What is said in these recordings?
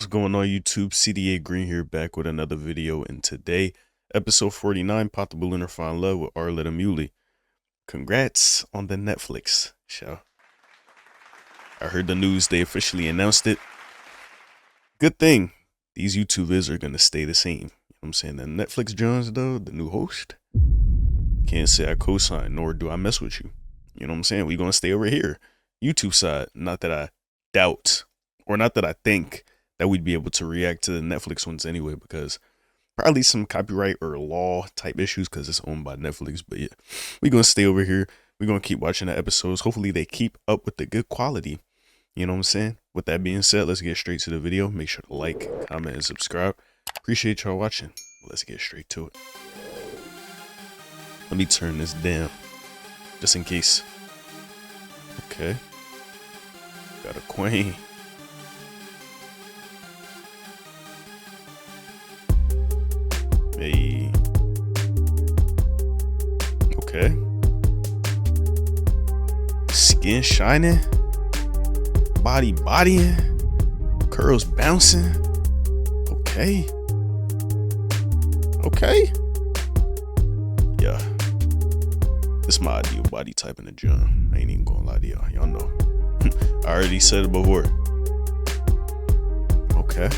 What's going on YouTube? CDA Green here, back with another video, and today, episode 49, Pop the Balloon or Find Love with Arletta Muley. Congrats on the Netflix show. I heard the news, they officially announced it. Good thing these YouTubers are gonna stay the same. You know what I'm saying? The Netflix Jones though, the new host, can't say I co-sign, nor do I mess with you. You know what I'm saying? We're gonna stay over here. YouTube side, not that I doubt, or not that I think that we'd be able to react to the Netflix ones anyway, because probably some copyright or law type issues because it's owned by Netflix. But yeah, we're going to stay over here. We're going to keep watching the episodes. Hopefully they keep up with the good quality. You know what I'm saying? With that being said, let's get straight to the video. Make sure to like, comment, and subscribe. Appreciate y'all watching. Let's get straight to it. Let me turn this down just in case. Okay. Got a queen. Hey. Okay. Skin shining. Body bodying. Curls bouncing. Okay. Okay. Yeah. This is my ideal body type in the gym. I ain't even gonna lie to y'all. Y'all know. I already said it before. Okay.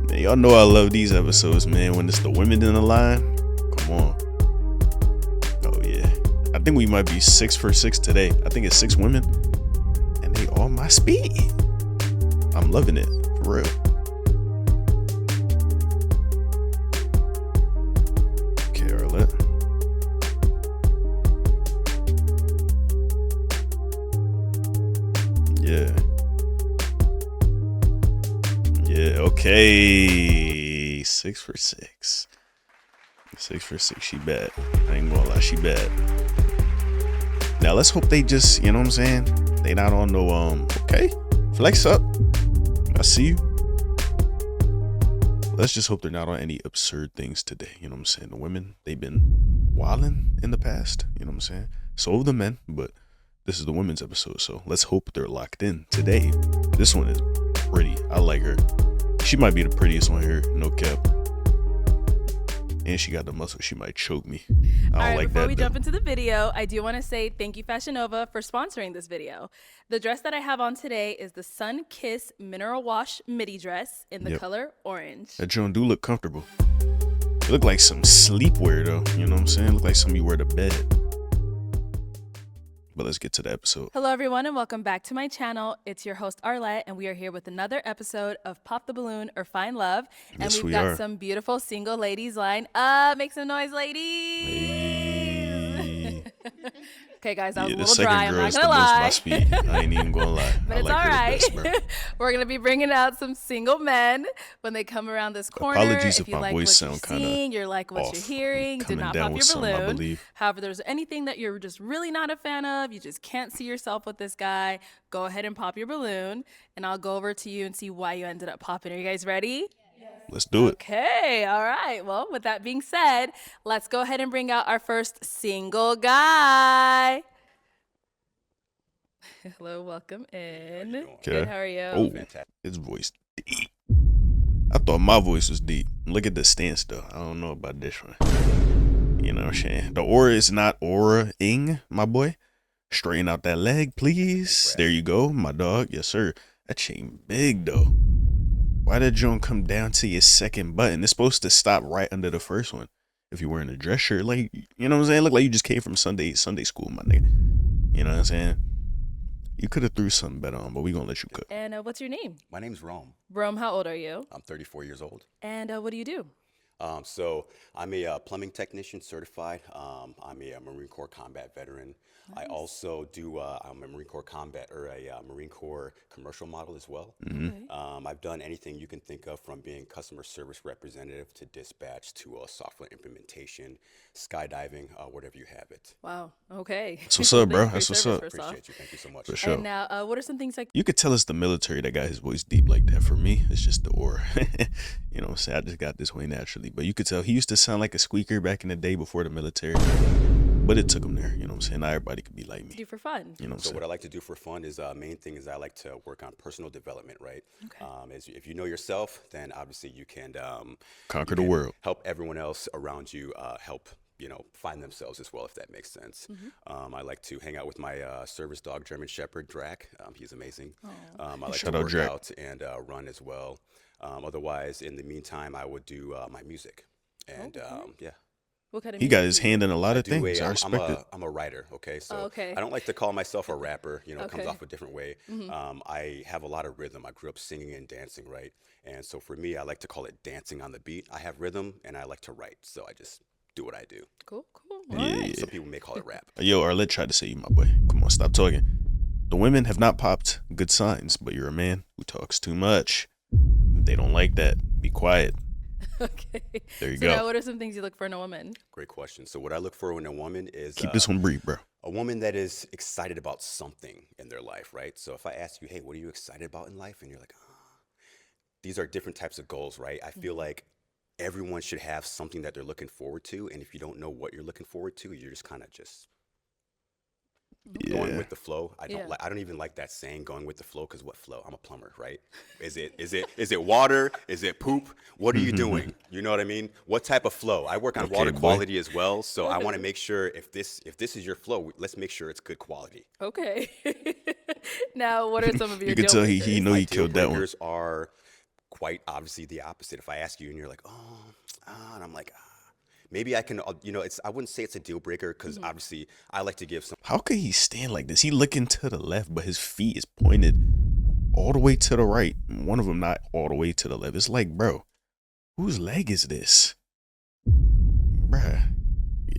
Man, y'all know I love these episodes, man. When it's the women in the line, come on. Oh yeah, I think we might be 6 for 6 today. I think it's 6 women, and they all my speed. I'm loving it for real. Okay, Arlette. Yeah. Yeah, okay. 6 for 6. 6 for 6. She bad. I ain't gonna lie, she bad. Now let's hope they just, you know what I'm saying? They not on no okay. Flex up. I see you. Let's just hope they're not on any absurd things today. You know what I'm saying? The women, they've been wilding in the past. You know what I'm saying? So have the men, but this is the women's episode, so let's hope they're locked in today. This one is pretty. I like her. She might be the prettiest one here, no cap. And she got the muscle. She might choke me. I don't like that. Before we jump into the video, I do want to say thank you, Fashion Nova, for sponsoring this video. The dress that I have on today is the Sun Kiss Mineral Wash midi dress in the color orange. That joint do look comfortable. It look like some sleepwear though. You know what I'm saying? Look like something you wear to bed. But let's get to the episode. Hello everyone and welcome back to my channel. It's your host Arlette and we are here with another episode of Pop the Balloon or Find Love. And Yes, we've we got are. some beautiful single ladies lined up. Make some noise, ladies. Hey. Okay guys, I was Yeah, a the little second dry, I'm girl not is the gonna most my lie. speed. I ain't even gonna lie. But I it's like all her the right. best, bro. We're going to be bringing out some single men when they come around this corner. Apologies if if you my like voice what sound you're kinda seeing, you're like what off. you're hearing, do Coming not down pop with your something, I balloon. believe. However, there's anything that you're just really not a fan of, you just can't see yourself with this guy, go ahead and pop your balloon, and I'll go over to you and see why you ended up popping. Are you guys ready? Let's do it. Okay, all right. Well, with that being said, let's go ahead and bring out our first single guy. Hello, welcome in. Okay. Good, how are you? Oh, his voice deep. I thought my voice was deep. Look at the stance though. I don't know about this one. You know what I'm saying? The aura is not aura-ing, my boy. Straighten out that leg, please. There you go, my dog. Yes, sir. That chain big though. Why did Joan come down to your second button? It's supposed to stop right under the first one. If you're wearing a dress shirt, like, you know what I'm saying? Look like you just came from Sunday school, my nigga. You know what I'm saying? You could have threw something better on, but we gonna let you cook. And what's your name? My name's Rome. Rome, how old are you? I'm 34 years old. And what do you do? So I'm a plumbing technician certified. I'm a Marine Corps combat veteran. Nice. I also do, I'm a Marine Corps combat or a Marine Corps commercial model as well. Okay. I've done anything you can think of, from being customer service representative to dispatch to software implementation, skydiving, whatever you have it. Wow. Okay. That's what's up, bro. Thank you That's for your what's service, up. first off. Appreciate you. Thank you so much. For sure. And now, what are some things like You could tell it's the military that got his voice deep like that. For me, it's just the aura. You know what I'm saying? I just got this way naturally. really. But you could tell he used to sound like a squeaker back in the day before the military. But it took him there, you know what I'm saying? Not everybody could be like me. Do for fun. You know what I'm So saying? what I like to do for fun is main thing is I like to work on personal development, right? Okay. If you know yourself, then obviously you can Conquer the world. help everyone else around you help find themselves as well, if that makes sense. I like to hang out with my service dog, German Shepherd, Drac. He's amazing. I like Shout to out work Drac. out and run as well. Otherwise, in the meantime, I would do my music. And yeah. What kind of He got music his do you hand in a lot I of do things. I I'm respect it. I'm a writer, okay? So okay. I don't like to call myself a rapper, it comes Okay. off a different way. I have a lot of rhythm. I grew up singing and dancing, right? And so for me, I like to call it dancing on the beat. I have rhythm and I like to write. So I just do what I do. Cool. Yeah. Some people may call it rap. Yo, Arlette tried to say you, my boy. Come on, stop talking. The women have not popped good signs, but you're a man who talks too much. They don't like that. Be quiet. Okay. There you So go. now what are some things you look for in a woman? Great question. So what I look for in a woman is Keep this one brief, bro. a woman that is excited about something in their life, right? So if I ask you, hey, what are you excited about in life? And you're like, these are different types of goals, right? I feel like everyone should have something that they're looking forward to. And if you don't know what you're looking forward to, you're just kind of just going Yeah. with the flow. I don't Yeah. like. I don't even like that saying, going with the flow, because what flow? I'm a plumber, right? Is it water? Is it poop? What are you doing? You know what I mean? What type of flow? I work on Okay, water boy. quality as well, so I want to make sure if this is your flow, let's make sure it's good quality. Okay. Now, what are some of your You could deal tell he breakers? know My he deal killed that one. breakers are quite obviously the opposite. If I ask you and you're like, and I'm like, maybe I can, I wouldn't say it's a deal breaker because obviously I like to give some. How could he stand like this? He looking to the left, but his feet is pointed all the way to the right. One of them not all the way to the left. It's like, bro, whose leg is this? Bruh.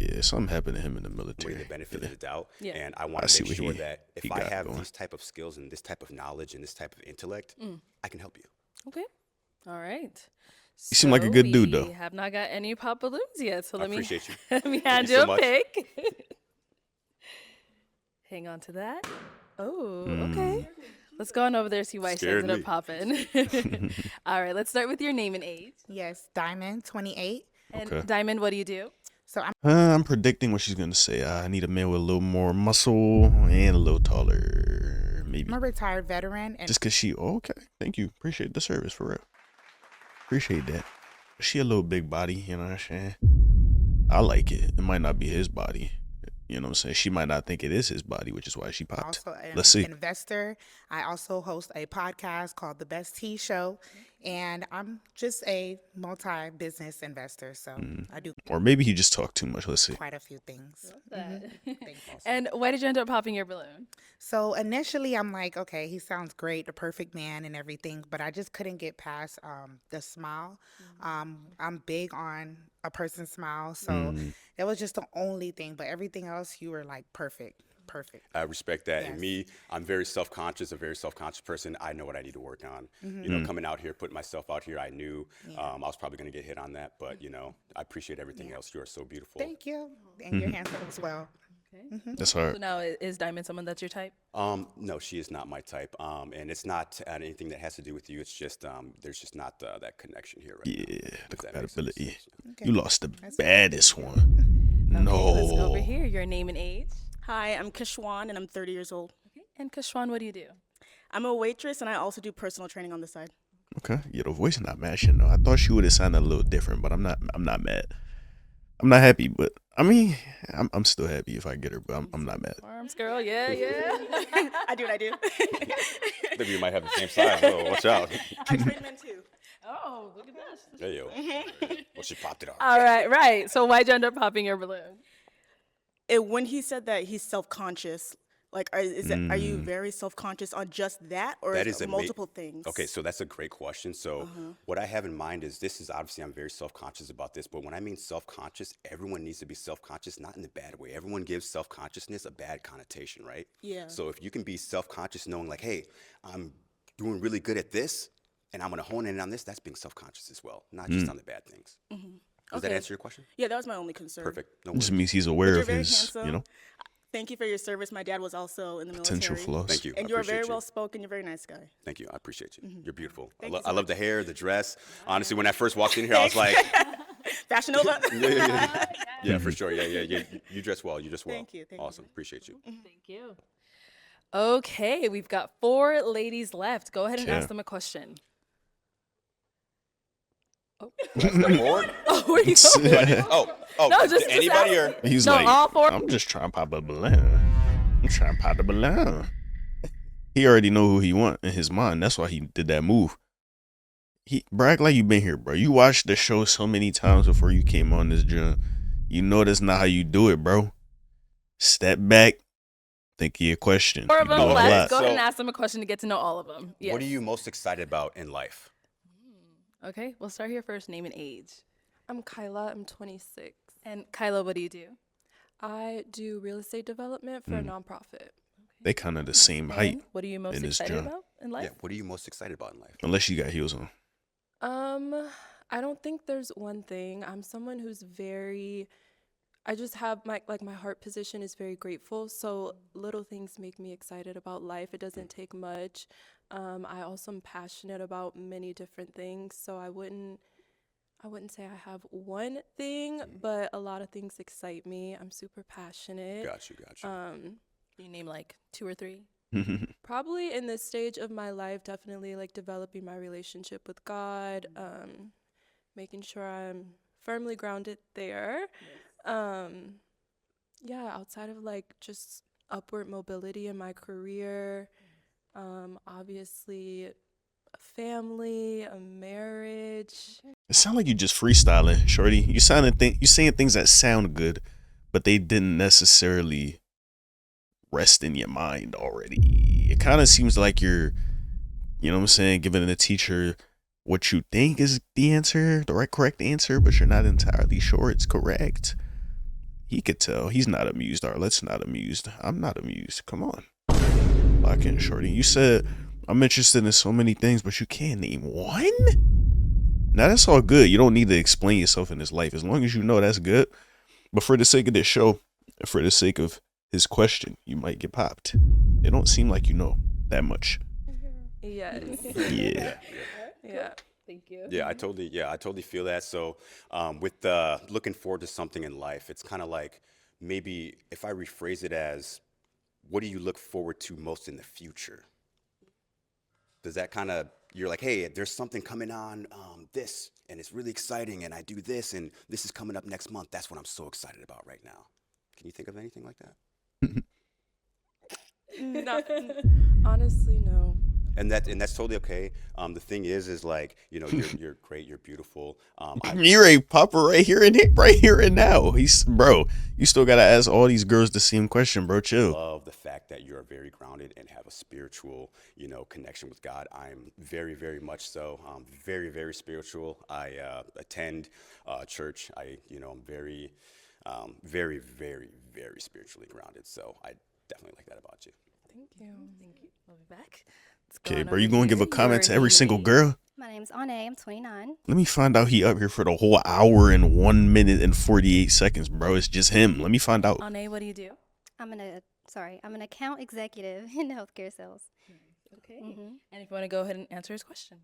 Yeah, something happened to him in the military. The benefit of the doubt, Yeah. and I I want see to make what sure he- that if he I got have going. these type of skills and this type of knowledge and this type of intellect, I can help you. Okay. All right. You seem like a good dude, though. We have not got any pop balloons yet, so I let me appreciate you. let me hand you you so a much. pick. Hang on to that. Oh, okay. Let's go on over there, see why she Scared ended me. up popping. All right, let's start with your name and age. Yes, Diamond, 28. And Okay. Diamond, what do you do? So I'm I'm predicting what she's gonna say. I need a man with a little more muscle and a little taller, maybe. a retired veteran, and Just cause she okay. Thank you. Appreciate the service for real. Appreciate that. She a little big body, you know what I'm saying? I like it. It might not be his body. You know what I'm saying? She might not think it is his body, which is why she popped. also an Let's see. investor. I also host a podcast called The Best Tea Show, and I'm just a multi-business investor. So I do Or maybe he just talked too much. Let's see. quite a few things. And why did you end up popping your balloon? So initially, I'm like, okay, he sounds great, the perfect man and everything, but I just couldn't get past the smile. I'm big on a person's smile, so that was just the only thing. But everything else, you were like perfect. I respect that. And Yes. me, I'm very self-conscious, a very self-conscious person. I know what I need to work on. Coming out here, putting myself out here, I knew I was probably going to get hit on that. But, I appreciate everything else. You are so beautiful. Thank you, and you're handsome as well. That's So hard. now is Diamond someone that's your type? No, she is not my type. And it's not anything that has to do with you. It's just there's just not that connection here right now. Yeah, the if that makes sense. compatibility. Okay. You lost the baddest one. Okay, let's go over No. here. Your name and age. Hi, I'm Kishwan and I'm 30 years old. Okay. And Kashwan, what do you do? I'm a waitress and I also do personal training on the side. Okay. Yeah, the voice not matching though. I thought she would have sounded a little different, but I'm not mad. I'm not happy, but I mean, I'm still happy if I get her, but I'm not mad. Arms girl, yeah, yeah. I do. Maybe you might have the same size. Oh, watch out. I train men too. Oh, look at this. There you go. Well, she popped it off. All right. So why'd you end up popping your balloon? When he said that he's self-conscious, like, are you very self-conscious on just that, or That is is it multiple things? Okay, so that's a great question. So what I have in mind is this is obviously I'm very self-conscious about this, but when I mean self-conscious, everyone needs to be self-conscious, not in the bad way. Everyone gives self-consciousness a bad connotation, right? Yeah. So if you can be self-conscious knowing like, hey, I'm doing really good at this and I'm gonna hone in on this, that's being self-conscious as well, not just on the bad things. Does that Okay. answer your question? Yeah, that was my only concern. Perfect. No It just worries. means he's aware You're of very his, handsome. Thank you for your service. My dad was also in the potential military. flaws. Thank you. And I you are appreciate very you. well spoken. You're a very nice guy. Thank you. I appreciate you. You're beautiful. Thank you so I love the hair, the dress. Honestly, when I first walked in here, I was like, Fashion Nova. Yeah, for sure. Yeah. You dress well. You dress well. Thank you. Awesome. Appreciate you. Thank you. Okay, we've got 4 ladies left. Go ahead and Okay. ask them a question. Step forward. Oh, where you going? No, just anybody ask. or He's No, like, all 4. I'm just trying to pop a balloon. I'm trying to pop the balloon. He already know who he want in his mind. That's why he did that move. He brag like you been here, bro. You watched the show so many times before you came on this joint. You know that's not how you do it, bro. Step back. Think of your question. 4 You of them do it a left. lot. Go ahead and So- ask them a question to get to know all of them. Yes. what are you most excited about in life? Okay, we'll start here first. Name and age. I'm Kyla. I'm 26. And Kyla, what do you do? I do real estate development for a nonprofit. They kind of the same height, And what are you most in this excited job. about in life? Yeah. What are you most excited about in life? unless you got heels on. I don't think there's one thing. I'm someone who's very, I just have my heart position is very grateful. So little things make me excited about life. It doesn't take much. I also am passionate about many different things. So I wouldn't say I have one thing, but a lot of things excite me. I'm super passionate. Got you. Can you name like 2 or 3? Probably in this stage of my life, definitely like developing my relationship with God, making sure I'm firmly grounded there. Yeah, outside of like just upward mobility in my career, obviously a family, a marriage. It sound like you just freestyling, shorty. You saying things that sound good, but they didn't necessarily rest in your mind already. It kind of seems like you're, you know what I'm saying, giving the teacher what you think is the answer, the correct answer, but you're not entirely sure it's correct. He could tell. He's not amused. Arlette's not amused. I'm not amused. Come on. Lock in, shorty. You said, I'm interested in so many things, but you can't name one? Now, that's all good. You don't need to explain yourself in this life. As long as you know, that's good. But for the sake of this show, for the sake of his question, you might get popped. It don't seem like you know that much. Yes. Yeah. Yeah. Thank you. Yeah, I totally feel that. So, with looking forward to something in life, it's kind of like maybe if I rephrase it as, what do you look forward to most in the future? Does that kind of, you're like, hey, there's something coming on this, and it's really exciting, and I do this, and this is coming up next month. That's what I'm so excited about right now. Can you think of anything like that? Honestly, no. And that's totally okay. The thing is like, you know, you're great, you're beautiful. You're a popper right here and now. Bro, you still gotta ask all these girls the same question, bro. Chill. Love the fact that you're very grounded and have a spiritual, you know, connection with God. I'm very, very much so. Very, very spiritual. I attend church. I'm very, very, very, very spiritually grounded. So I definitely like that about you. Thank you. Thank you. We'll be back. Let's Okay, on bro, you over gonna give a here. comment to Your every name single and girl? My name's Ane. I'm 29. Let me find out he up here for the whole hour and 1 minute and 48 seconds, bro. It's just him. Let me find out. age. Ane, what do you do? I'm an account executive in healthcare sales. Okay. And if you want to go ahead and answer his question.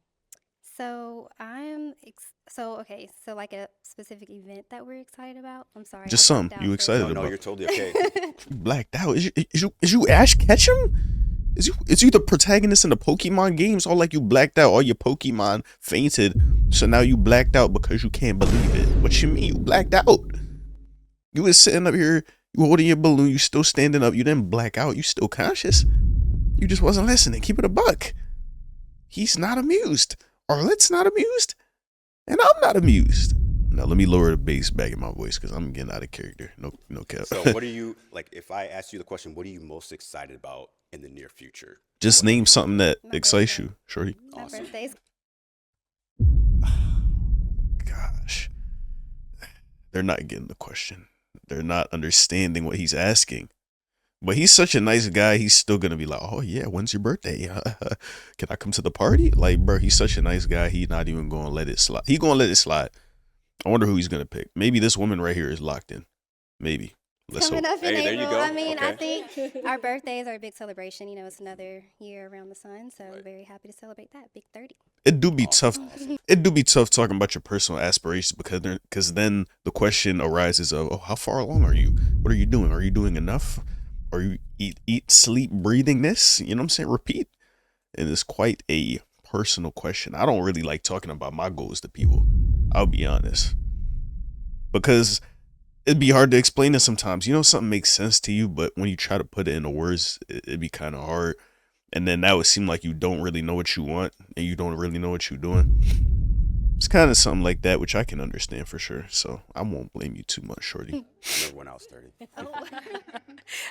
So like a specific event that we're excited about. I'm sorry. Just I some. blacked You out for a excited second. No, about? you're totally okay. You blacked out. Is you Ash Ketchum? Is you the protagonist in the Pokemon games? All like you blacked out. All your Pokemon fainted. So now you blacked out because you can't believe it. What you mean you blacked out? You was sitting up here, you holding your balloon, you still standing up. You didn't black out. You still conscious. You just wasn't listening. Keep it a buck. He's not amused. Arlette's not amused. And I'm not amused. Now let me lower the bass back in my voice because I'm getting out of character. No cap. So what are you, like, if I ask you the question, what are you most excited about in the near future? Just name something that My excites birthday. you, shorty. My Awesome. birthday's Gosh. They're not getting the question. They're not understanding what he's asking. But he's such a nice guy, he's still going to be like, oh, yeah, when's your birthday? Can I come to the party? Like, bro, he's such a nice guy, he's not even going to let it slide. He's going to let it slide. I wonder who he's going to pick. Maybe this woman right here is locked in. Maybe. Let's Coming hope. up in Hey, there you April. go. I mean, I Okay. think our birthdays are a big celebration. You know, it's another year around the sun, so I'm very happy to celebrate that. Big 30. It do be Awesome, tough. awesome. It do be tough talking about your personal aspirations because then the question arises of, oh, how far along are you? What are you doing? Are you doing enough? Are you eat, sleep, breathing this? You know what I'm saying? Repeat. And it's quite a personal question. I don't really like talking about my goals to people. I'll be honest. Because it'd be hard to explain it sometimes. You know, something makes sense to you, but when you try to put it into words, it'd be kind of hard. And then that would seem like you don't really know what you want and you don't really know what you're doing. It's kind of something like that, which I can understand for sure. So I won't blame you too much, Shorty. I remember when I was 30.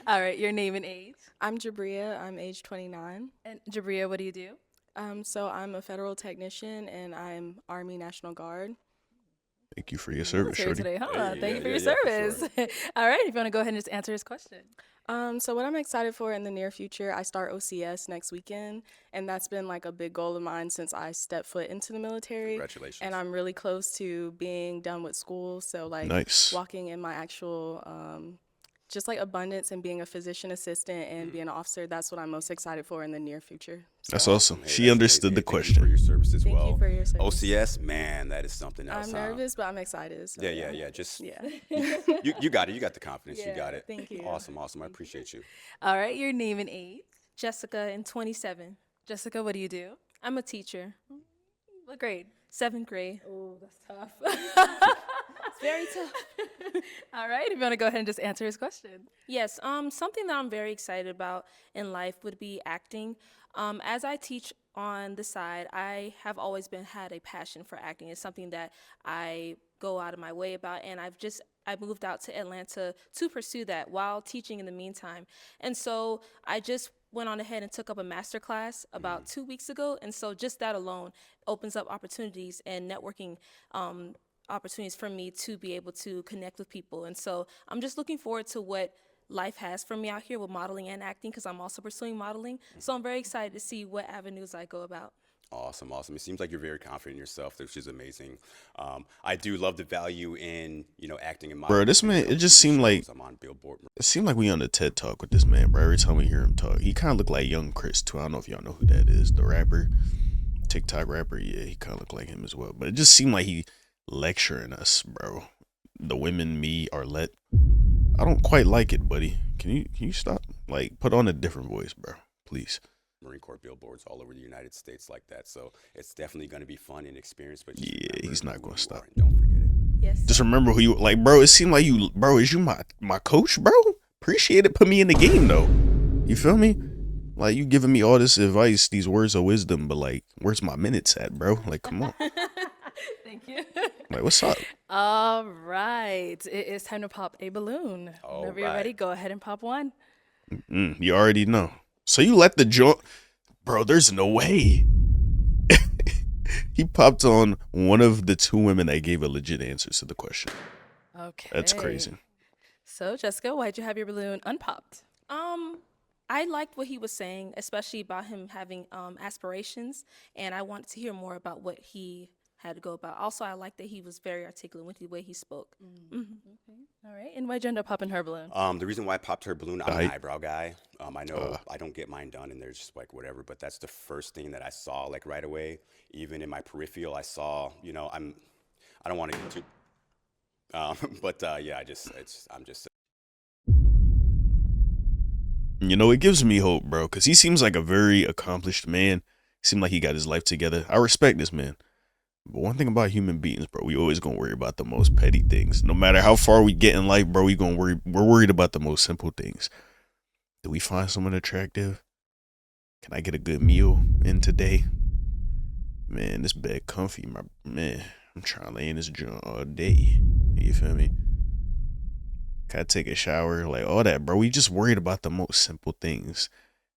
All right, your name and age. I'm Jabria. I'm age 29. And Jabria, what do you do? So I'm a federal technician and I'm Army National Guard. Thank you for your service, Military Shorty. today, huh? Hey, Thank you for yeah, your yeah, for service. All right, if you want to go ahead and just answer his question. So what I'm excited for in the near future, I start OCS next weekend, and that's been like a big goal of mine since I stepped foot into the military. Congratulations. And I'm really close to being done with school, so like Nice. walking in my actual just like abundance and being a physician assistant and being an officer, that's what I'm most excited for in the near future. That's So, awesome. Hey, She that's understood amazing. the Hey, thank you for question. your service as Thank you well. for your service. OCS, man, that is something else. I'm huh? nervous, but I'm excited. So, Yeah. Just Yeah. you got it. You got the confidence. You Yeah, got it. thank you. Awesome. I appreciate you. All right, your name and age. Jessica and 27. Jessica, what do you do? I'm a teacher, What grade? 7th grade. Oh, that's tough. It's very tough. All right, if you want to go ahead and just answer his question. Yes, something that I'm very excited about in life would be acting. As I teach on the side, I have always had a passion for acting. It's something that I go out of my way about, and I moved out to Atlanta to pursue that while teaching in the meantime. And so I just went on ahead and took up a master class about 2 weeks ago, and so just that alone opens up opportunities and networking opportunities for me to be able to connect with people. And so I'm just looking forward to what life has for me out here with modeling and acting, because I'm also pursuing modeling. So I'm very excited to see what avenues I go about. Awesome. It seems like you're very confident in yourself, which is amazing. I do love the value in acting and modeling. Bro, this man, it just TV seemed like shows. I'm on Billboard. it seemed like we on the TED Talk with this man, bro. Every time we hear him talk, he kind of looked like young Chris too. I don't know if y'all know who that is, the rapper, TikTok rapper. Yeah, he kind of looked like him as well. But it just seemed like he lecturing us, bro. The women, me, Arlette. I don't quite like it, buddy. Can you stop? Like, put on a different voice, bro, please. Marine Corps billboards all over the United States like that. So it's definitely going to be fun and experience. But just Yeah, remember he's not who gonna you stop. are and don't forget it. Yes. Just remember who you like, bro. It seemed like you, bro. Is you my coach, bro? Appreciate it. Put me in the game though. You feel me? Like, you giving me all this advice, these words of wisdom, but like, where's my minutes at, bro? Like, come on. Thank you. Like, what's up? All right, it is time to pop a balloon. All Whenever you're right. ready, go ahead and pop one. You already know. So you let the joint, bro. There's no way. He popped on one of the two women that gave a legit answer to the question. Okay. That's crazy. So, Jessica, why'd you have your balloon unpopped? I liked what he was saying, especially about him having aspirations, and I wanted to hear more about what he had to go about. Also, I liked that he was very articulate with the way he spoke. All right, and why'd you end up popping her balloon? The reason why I popped her balloon, I'm an Height. eyebrow guy. I know I don't get mine done, and there's just like whatever. But that's the first thing that I saw, like right away. Even in my peripheral, I saw. I don't want to get too. But yeah, I'm just. You know, it gives me hope, bro, because he seems like a very accomplished man. Seemed like he got his life together. I respect this man. But one thing about human beings, bro, we always gonna worry about the most petty things. No matter how far we get in life, bro, we're worried about the most simple things. Do we find someone attractive? Can I get a good meal in today? Man, this bed comfy, my man. I'm trying to lay in this joint all day. You feel me? Can I take a shower? Like, all that, bro. We just worried about the most simple things.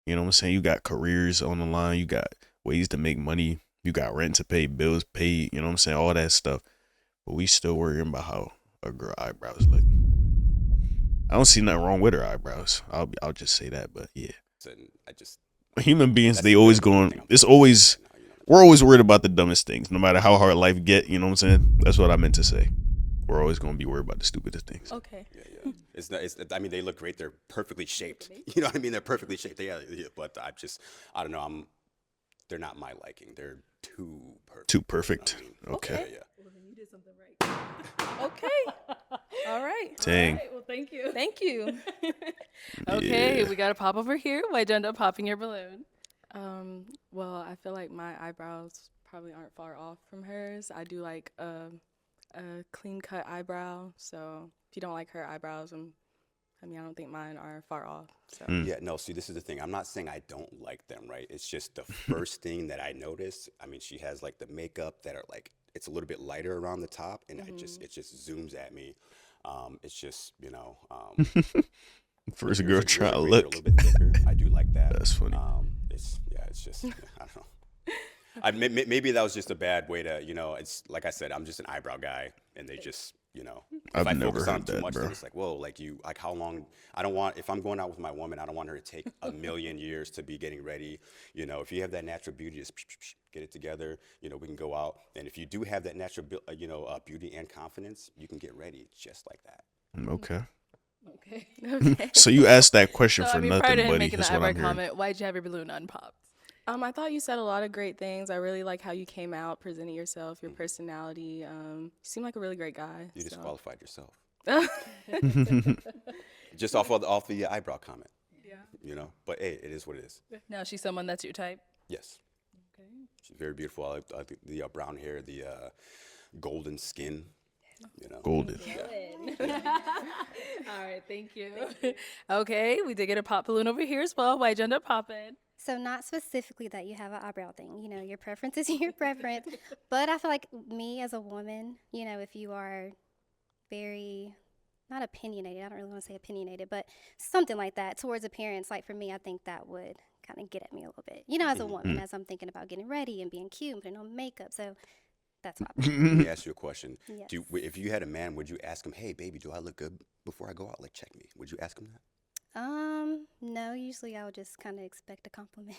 You know what I'm saying? You got careers on the line. You got ways to make money. You got rent to pay, bills paid. You know what I'm saying? All that stuff. But we still worrying about how a girl eyebrows look. I don't see nothing wrong with her eyebrows. I'll just say that. But yeah, And I just. human beings, That's they the always thing going. I'm It's thinking always about right now, we're always worried about the dumbest things. No matter how hard life get. You know what I'm saying? That's what I meant to say. We're always gonna be worried about the stupidest things. Okay. Yeah. Yeah. It's not. It's. I mean, they look great. They're perfectly shaped. You know what I mean? They're perfectly shaped. Yeah. But I don't know. They're not my liking. They're too perfect. Too perfect. You know what I mean? Okay. Yeah. Well, then you did something right. Okay. All right. Dang. All right, well, thank you. Thank you. Okay, Yeah. we got to pop over here. Why'd you end up popping your balloon? Well, I feel like my eyebrows probably aren't far off from hers. I do like a clean cut eyebrow. So if you don't like her eyebrows, I mean, I don't think mine are far off. So Yeah, no, see, this is the thing. I'm not saying I don't like them, right? It's just the first thing that I noticed. I mean, she has like the makeup that are like, it's a little bit lighter around the top, and it just zooms at me. It's just, First yours girl are- yours trying are to great. They're look. a little bit thicker. I do like that. That's funny. It's just, I don't know. Maybe that was just a bad way to, it's like I said, I'm just an eyebrow guy, and they just, if I've I never focus on heard it too that, much, bro. then it's like, whoa, like how long? I don't want, if I'm going out with my woman, I don't want her to take a million years to be getting ready. If you have that natural beauty, just get it together. We can go out, and if you do have that natural, beauty and confidence, you can get ready just like that. Okay. Okay. Okay. So you asked that question So, for I mean, prior nothing, to him buddy. making That's the what eyebrow I'm hearing. comment, why'd you have your balloon unpopped? I thought you said a lot of great things. I really like how you came out, presented yourself, your personality. You seem like a really great guy. You so. disqualified yourself just off the eyebrow comment. Yeah. But hey, it is what it is. Now she's someone that's your type. Yes, Okay. she's very beautiful. I like the brown hair, the golden skin. Golden. All right, thank you. Okay, we did get a pop balloon over here as well. Why'd you end up popping? So not specifically that you have an eyebrow thing. Your preference is your preference. But I feel like me as a woman, if you are very not opinionated, I don't really want to say opinionated, but something like that towards appearance, like for me, I think that would kind of get at me a little bit. As a woman, as I'm thinking about getting ready and being cute and putting on makeup. So that's why. Let me ask you a question. Yes. If you had a man, would you ask him, "Hey, baby, do I look good before I go out? Like, check me." Would you ask him that? No, usually I would just kind of expect a compliment.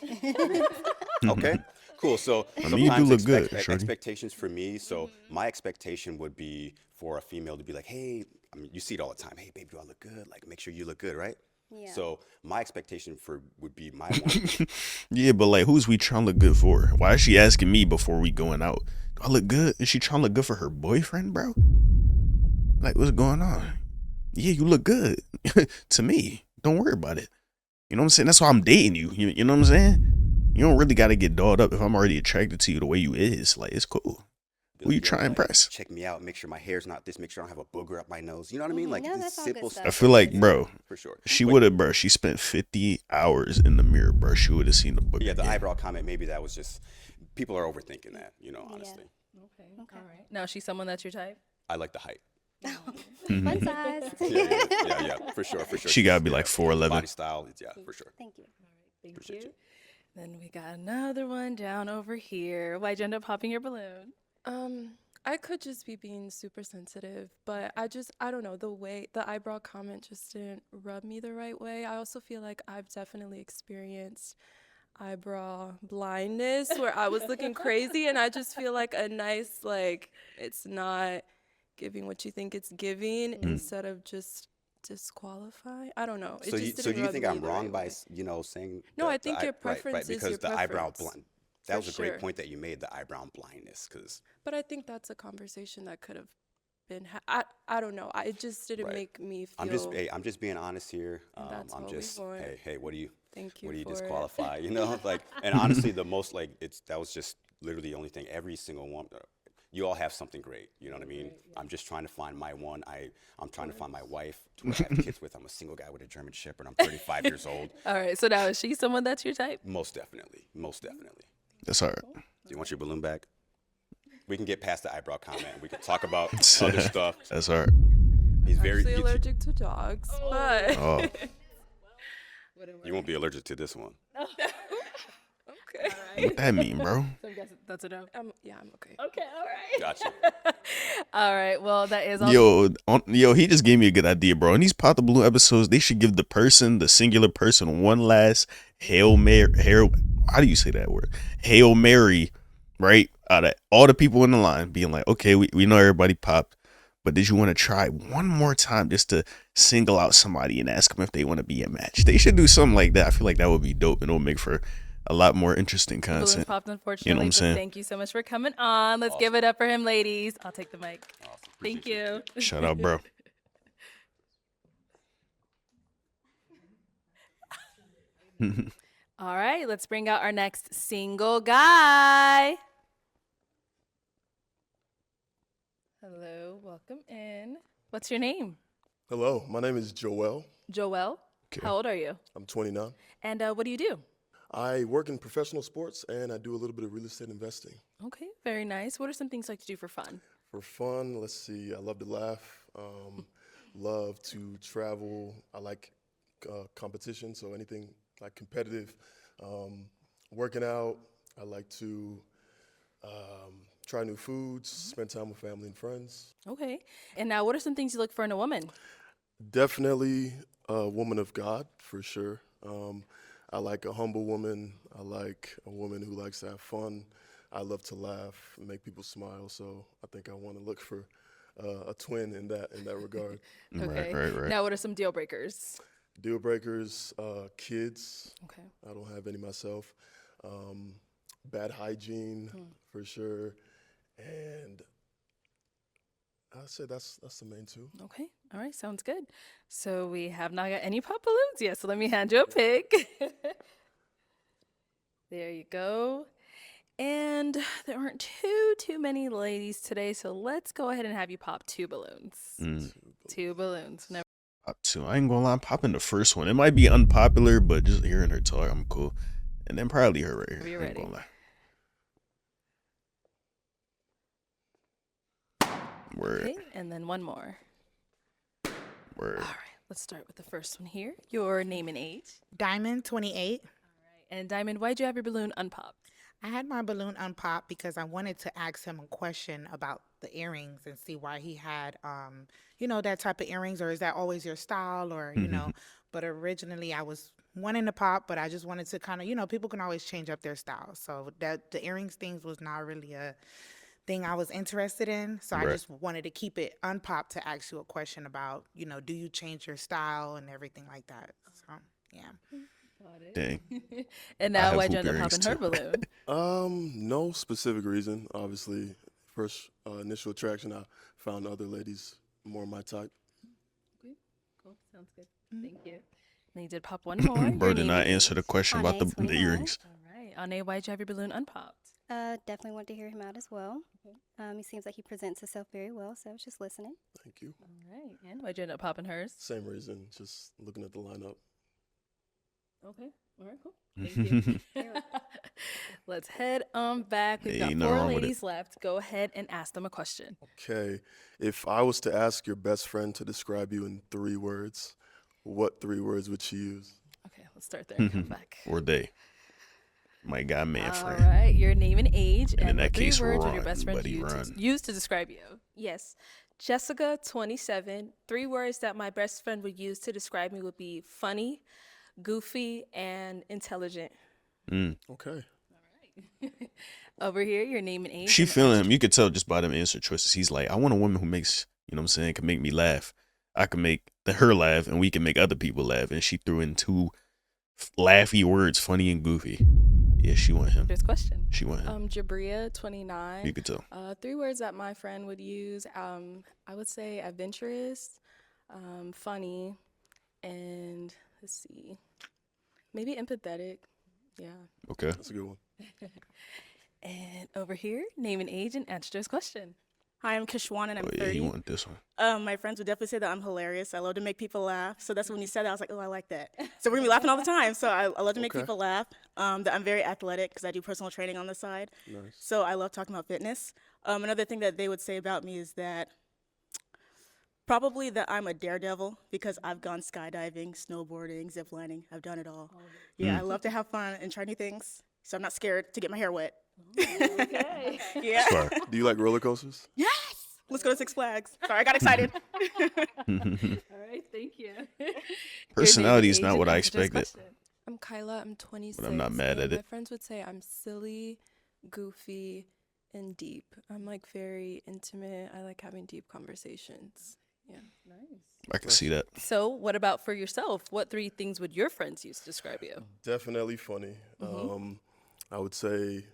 Okay, cool. So I mean, you do sometimes look good, shorty. expectations for me. So my expectation would be for a female to be like, "Hey," I mean, you see it all the time. "Hey, baby, do I look good? Like, make sure you look good, right?" Yeah. So my expectation would be my one. Yeah, but like, who's we trying to look good for? Why is she asking me before we going out? Do I look good? Is she trying to look good for her boyfriend, bro? Like, what's going on? Yeah, you look good to me. Don't worry about it. You know what I'm saying? That's why I'm dating you. You know what I'm saying? You don't really got to get dolled up if I'm already attracted to you the way you is. Like, it's cool. Who you Yo, trying to like, impress? check me out. Make sure my hair's not this. Make sure I don't have a booger up my nose. You know what I mean? Like No, these that's all good simple stuff. I stuff. feel like, bro, For sure. she But would have, bro. She spent 50 hours in the mirror, bro. She would have seen the book. yeah, the eyebrow comment. Maybe that was just people are overthinking that. Honestly, Okay. All right. Now she's someone that's your type. I like the height. Fun size. Yeah, for sure. She gotta be Yeah, like 4'11". Body style, yeah, for sure. Thank you. Thank Appreciate you. Then we got another one down over here. Why'd you end up popping your balloon? I could just be being super sensitive, but I don't know, the eyebrow comment just didn't rub me the right way. I also feel like I've definitely experienced eyebrow blindness where I was looking crazy, and I just feel like a nice, like, it's not giving what you think it's giving instead of just disqualify. I don't know. So you think I'm wrong by saying? No, I the think your preference is because your the eyebrow preference. blind. That For was a great sure. point that you made. The eyebrow blindness, because But I think that's a conversation that could have been. I don't know. It just didn't Right. make me feel. I'm just being honest here. And that's I'm what we just want. hey, what do you Thank you what do you for it. disqualify? Like, and honestly, the most like that was just literally the only thing. Every single one. You all have something great, you know what I mean? I'm just trying to find my one. I'm trying to find my wife to have kids with. I'm a single guy with a German Shepherd. I'm 35 years old. All right. So now is she someone that's your type? Most definitely. That's all right. Do you want your balloon back? We can get past the eyebrow comment. We can talk about other stuff. That's all right. He's very. Actually allergic to dogs, but Oh, You won't be allergic to this one. okay. what that mean, bro? So I guess that's a no. I'm okay. Okay. All right. Gotcha. All right. Well, that is all. Yo, he just gave me a good idea, bro. In these Pop the Balloon episodes, they should give the singular person, one last Hail Mary. How do you say that word? Hail Mary, right? Out of all the people in the line, being like, okay, we know everybody popped, but did you want to try one more time just to single out somebody and ask them if they want to be a match? They should do something like that. I feel like that would be dope, and it'll make for a lot more interesting Balloons content. popped, You know unfortunately, what I'm but saying? thank you so much for coming on. Let's give it up for him, ladies. I'll take the mic. Awesome. Thank Appreciate you. Shout out, bro. All right, let's bring out our next single guy. Hello, welcome in. What's your name? Hello, my name is Joel. Joel. Okay. How old are you? I'm 29. And what do you do? I work in professional sports and I do a little bit of real estate investing. Okay, very nice. What are some things you like to do for fun? For fun, let's see, I love to laugh, love to travel. I like competition, so anything like competitive. Working out, I like to try new foods, spend time with family and friends. Okay. And now, what are some things you look for in a woman? Definitely a woman of God, for sure. I like a humble woman. I like a woman who likes to have fun. I love to laugh and make people smile. So I think I want to look for a twin in that regard. Okay. Right. Now, what are some deal breakers? Deal breakers, kids. Okay. I don't have any myself. Bad hygiene, for sure. And I'd say that's the main two. Okay. All right. Sounds good. So we have not got any pop balloons yet. So let me hand you a pick. There you go. And there aren't too many ladies today. So let's go ahead and have you pop 2 balloons. 2 balloons. Never. Pop 2. I ain't gonna lie, I'm popping the first one. It might be unpopular, but just hearing her talk, I'm cool. And then probably her right here. Are you I ain't ready? gonna lie. Word. Okay. And then one more. Word. All right. Let's start with the first one here. Your name and age. Diamond, 28. And Diamond, why'd you have your balloon unpopped? I had my balloon unpopped because I wanted to ask him a question about the earrings and see why he had, that type of earrings, or is that always your style, or, but originally I was wanting to pop, but I just wanted to kind of, people can always change up their style. So that the earrings things was not really a thing I was interested in. So I just wanted to keep it unpopped to ask you a question about, do you change your style and everything like that? So, yeah. Dang. And I now have why'd you hoop end up earrings popping her too. balloon? No specific reason. Obviously, first initial attraction, I found other ladies more my type. Okay, cool. Sounds good. Thank you. And you did pop one more. Your Bro did name not and answer the age. question about the 29. earrings. All right. Ane, why'd you have your balloon unpopped? Definitely want to hear him out as well. He seems like he presents himself very well, so I was just listening. Thank you. All right. And why'd you end up popping hers? Same reason, just looking at the lineup. Okay. All right, cool. Thank you. Let's head back. We've Hey, got ain't nothing 4 wrong with it. ladies left. Go ahead and ask them a question. Okay, if I was to ask your best friend to describe you in 3 words, what 3 words would she use? Okay, let's start there and come back. Or they. My guy, man, All friend. right, your name and age, And in and that what 3 case, words would your run, best friend buddy, run. use to describe you? Yes. Jessica, 27. 3 words that my best friend would use to describe me would be funny, goofy, and intelligent. Okay. Over here, your name and age. She and feeling him. You could tell just by them answer choices. He's like, I want a woman who makes, can make me laugh. I can make her laugh, and we can make other people laugh. And she threw in 2 laughy words, funny and goofy. Yeah, she want him. There's question. She want him. Jabria, 29. You could tell. 3 words that my friend would use. I would say adventurous, funny, and let's see, maybe empathetic. Yeah. Okay. That's a good one. And over here, name and age, and answer this question. Hi, I'm Kishwan and I'm Oh, yeah, 30. you want this one. My friends would definitely say that I'm hilarious. I love to make people laugh. So that's when you said that, I was like, oh, I like that. So we're gonna be laughing all the time. So I love to make Okay. people laugh. That I'm very athletic because I do personal training on the side. Nice. So I love talking about fitness. Another thing that they would say about me is that probably that I'm a daredevil because I've gone skydiving, snowboarding, ziplining. I've done it all. Yeah, I love to have fun and try new things. So I'm not scared to get my hair wet. Okay. Yeah. Sorry. Do you like roller coasters? Yes. Let's go to Six Flags. Sorry, I got excited. All right, thank you. Personality is Your not name what and I answer this expected. question. I'm Kyla. I'm 26. But I'm not mad at My it. friends would say I'm silly, goofy, and deep. I'm like very intimate. I like having deep conversations. Yeah. I can see that. So, what about for yourself? What 3 things would your friends use to describe you? Definitely funny. I would say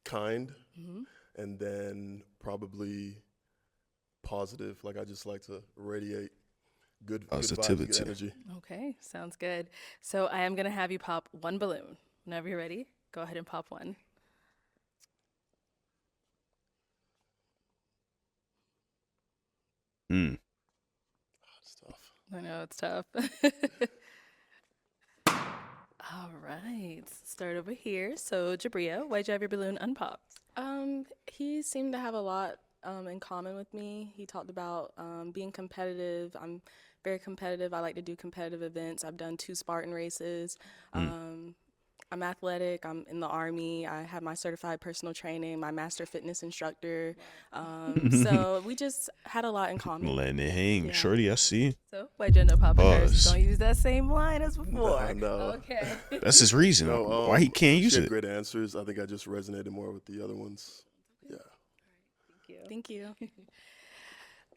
kind, and then probably positive. Like I just like to radiate good vibes, Positivity. good energy. Okay, sounds good. So, I am going to have you pop 1 balloon. Whenever you're ready, go ahead and pop 1. It's tough. I know it's tough. All right, start over here. So, Jabria, why'd you have your balloon unpopped? He seemed to have a lot in common with me. He talked about being competitive. I'm very competitive. I like to do competitive events. I've done 2 Spartan races. I'm athletic. I'm in the Army. I have my certified personal training, my master fitness instructor. So we just had a lot in common. Letting it hang. Yeah. Shorty, I see. So, why'd you end up popping hers? Pause. Don't use that same line as before. No. Okay. That's his reason. No, Why he can't use she had it? great answers. I think I just resonated more with the other ones. Yeah. Thank you.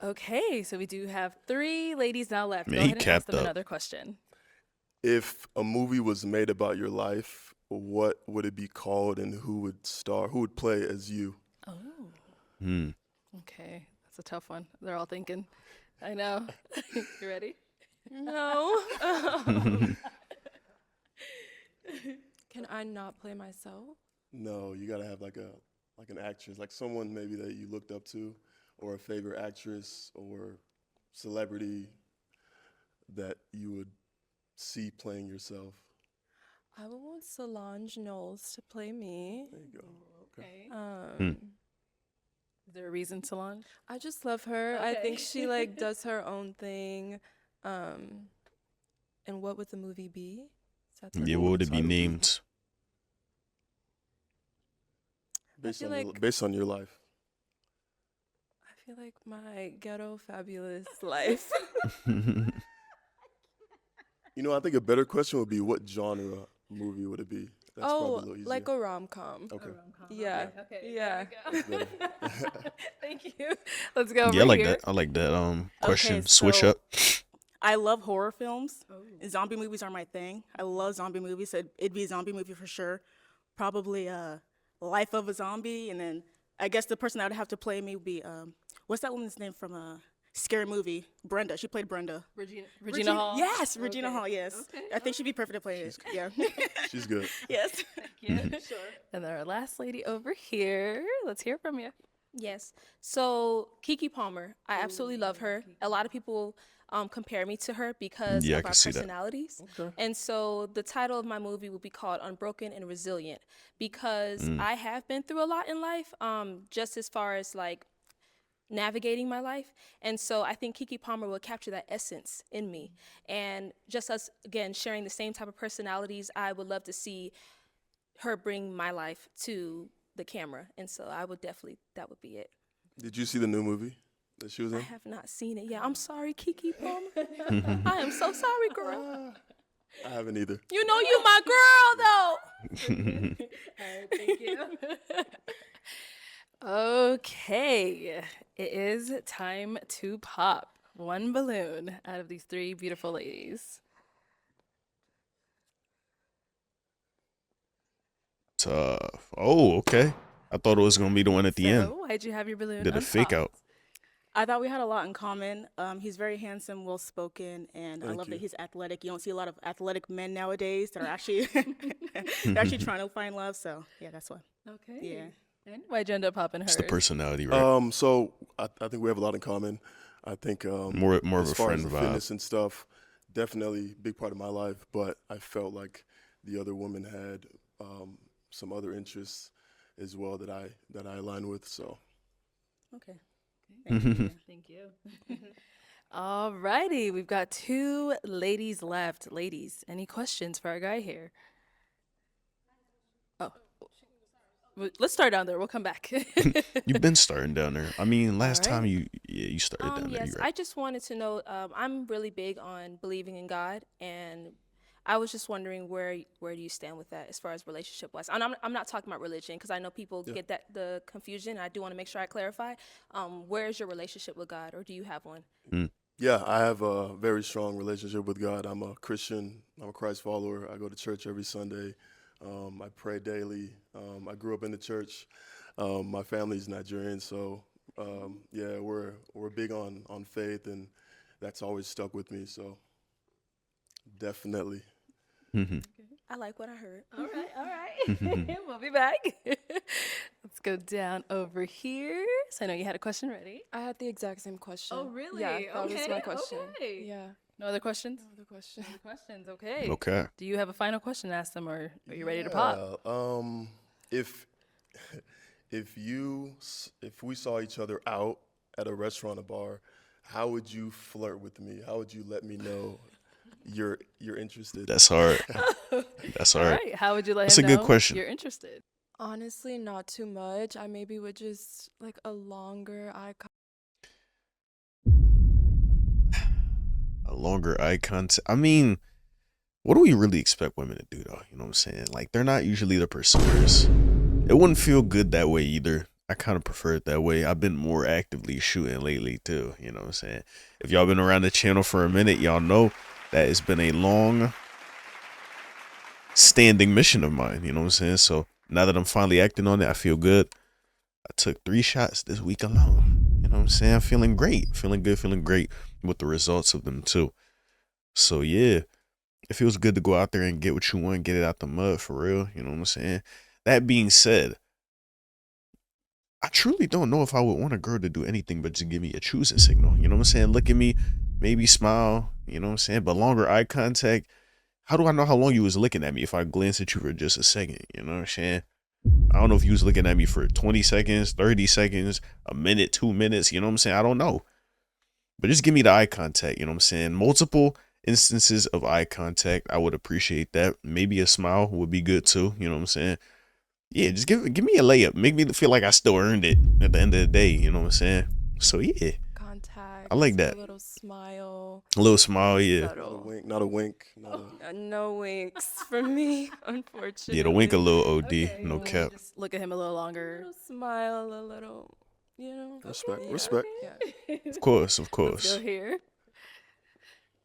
Okay, so we do have 3 ladies now left. Man, Go he ahead and ask capped them up. another question. If a movie was made about your life, what would it be called, and who would star? Who would play as you? Oh. Hmm. Okay, that's a tough one. They're all thinking. I know. You ready? No. Can I not play myself? No, you gotta have like an actress, like someone maybe that you looked up to, or a favorite actress or celebrity that you would see playing yourself. I would want Solange Knowles to play me. There you go. Okay. Is there a reason, Solange? I just love her. I think Okay. she like does her own thing. And what would the movie be? Is that the Yeah, what would it be Title. named? Based feel on like- based on your life. I feel like my ghetto fabulous life. You know, I think a better question would be what genre movie would it be? That's probably a little easier. Like a rom-com. Okay. Yeah. Okay. Yeah. That's better. Thank you. Let's go over Yeah, I like here. that. I like that. Question. so- Switch up. I love horror films. Zombie movies are my thing. I love zombie movies. So it'd be a zombie movie for sure. Probably Life of a Zombie, and then I guess the person that would have to play me would be what's that woman's name from a scary movie? Brenda. She played Brenda. Regina Hall. Yes, Regina Okay. Hall. Yes, Okay. I think she'd be perfect to play it. Yeah. She's good. Yes. Yeah, sure. And then our last lady over here. Let's hear from you. Yes. So Kiki Palmer, I absolutely love her. A lot of people compare me to her because Yeah, I of can our see that. personalities. And so the title of my movie will be called Unbroken and Resilient because I have been through a lot in life, just as far as like navigating my life. And so I think Kiki Palmer will capture that essence in me. And just us, again, sharing the same type of personalities, I would love to see her bring my life to the camera. And so I would definitely, that would be it. Did you see the new movie that she was I in? have not seen it yet. I'm sorry, Kiki Palmer. I am so sorry, girl. I haven't either. You know you my girl, though. Thank you. Okay, it is time to pop 1 balloon out of these 3 beautiful ladies. Tough. Oh, okay. I thought it was gonna be the one at the end. So, why'd you have your balloon? Did a fake out. unpopped? I thought we had a lot in common. He's very handsome, well spoken, and I Thank love you. that he's athletic. You don't see a lot of athletic men nowadays that are actually they're actually trying to find love. So yeah, that's why. Okay. Yeah. And why'd you end up popping hers? It's the personality, right? So I think we have a lot in common. I think More of as a far friend as the vibe. fitness and stuff, definitely big part of my life. But I felt like the other woman had some other interests as well that I align with. So Okay. Thank you. All righty, we've got 2 ladies left. Ladies, any questions for our guy here? Oh, let's start down there. We'll come back. You've been starting down there. I mean, last time Alright. you started down there. Yes, You right. I just wanted to know, I'm really big on believing in God, and I was just wondering where do you stand with that as far as relationship wise? And I'm not talking about religion because I know people get the confusion. I do want to make sure I clarify. Where is your relationship with God, or do you have one? Yeah, I have a very strong relationship with God. I'm a Christian. I'm a Christ follower. I go to church every Sunday. I pray daily. I grew up in the church. My family's Nigerian, so yeah, we're big on faith, and that's always stuck with me. So definitely. I like what I heard. All right. We'll be back. Let's go down over here. So I know you had a question ready. I had the exact same question. Oh, really? Yeah, that was my Okay, question. okay. Yeah. No other questions? No other question. No other questions. Okay. Okay. Do you have a final question to ask them, or are you ready to pop? If if we saw each other out at a restaurant or bar, how would you flirt with me? How would you let me know you're interested? That's hard. That's All hard. right. How would you let That's him a good know question. you're interested? Honestly, not too much. I maybe would just like a longer eye contact. A longer eye contact. I mean, what do we really expect women to do though? You know what I'm saying? Like, they're not usually the pursuers. It wouldn't feel good that way either. I kind of prefer it that way. I've been more actively shooting lately too. You know what I'm saying? If y'all been around the channel for a minute, y'all know that it's been a long standing mission of mine. You know what I'm saying? So now that I'm finally acting on it, I feel good. I took 3 shots this week alone. You know what I'm saying? I'm feeling great. Feeling good, feeling great with the results of them too. So yeah, it feels good to go out there and get what you want, get it out the mud for real. You know what I'm saying? That being said, I truly don't know if I would want a girl to do anything but just give me a choosing signal. You know what I'm saying? Look at me, maybe smile, you know what I'm saying? But longer eye contact, how do I know how long you was looking at me if I glance at you for just a second? You know what I'm saying? I don't know if you was looking at me for 20 seconds, 30 seconds, a minute, 2 minutes, you know what I'm saying? I don't know. But just give me the eye contact, you know what I'm saying? Multiple instances of eye contact, I would appreciate that. Maybe a smile would be good too, you know what I'm saying? Yeah, just give me a layup. Make me feel like I still earned it at the end of the day, you know what I'm saying? So yeah, Contact. I like that. A little smile. A little smile, yeah. Not a wink. Not a wink. Not a, No winks for me, unfortunately. Yeah, the wink a little OD, Okay, no well, cap. Just look at him a little A longer. little smile, a little, you know. respect. Yeah. Respect. Yeah. Of course, of Let's go course. here.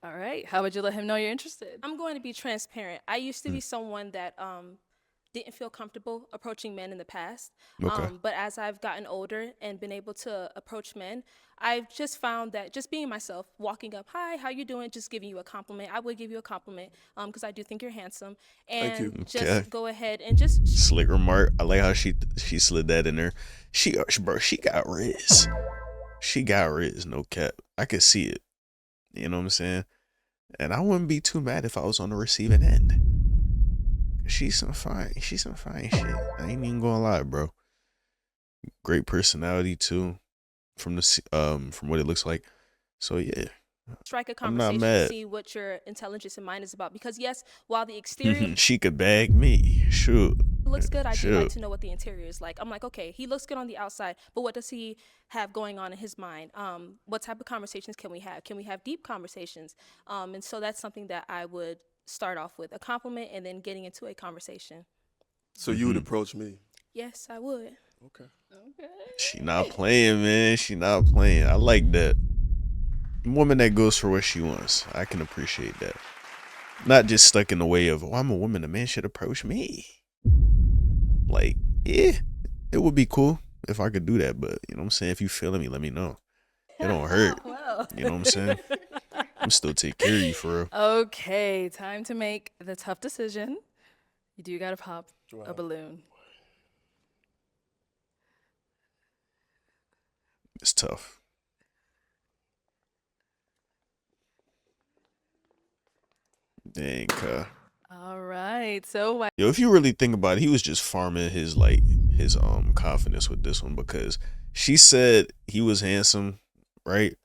All right. How would you let him know you're interested? I'm going to be transparent. I used to be someone that didn't feel comfortable approaching men in the past. Okay. But as I've gotten older and been able to approach men, I've just found that just being myself, walking up, hi, how you doing? Just giving you a compliment. I would give you a compliment because I do think you're handsome. And you. just Okay. go ahead and just Slick remark. I like how she slid that in there. She got riz. She got riz, no cap. I could see it. You know what I'm saying? And I wouldn't be too mad if I was on the receiving end. She's some fine shit. I ain't even gonna lie, bro. Great personality too, from what it looks like. So yeah, strike a I'm not conversation, mad. see what your intelligence and mind is about. Because yes, while the exterior She could bag me. Shoot. looks good, I do like Shoot. to know what the interior is like. I'm like, okay, he looks good on the outside, but what does he have going on in his mind? What type of conversations can we have? Can we have deep conversations? And so that's something that I would start off with, a compliment and then getting into a conversation. So you would approach me. Yes, I would. Okay. She not playing, man. She not playing. I like that. Woman that goes for what she wants. I can appreciate that. Not just stuck in the way of, oh, I'm a woman. A man should approach me. Like, yeah, it would be cool if I could do that. But, you know what I'm saying? If you feeling me, let me know. It don't hurt. Well. You know what I'm saying? I'm still take care of you for real. Okay, time to make the tough decision. You do gotta pop a balloon. It's tough. Dang, All right, so Yo, if you really think about it, he was just farming his confidence with this one, because she said he was handsome, right?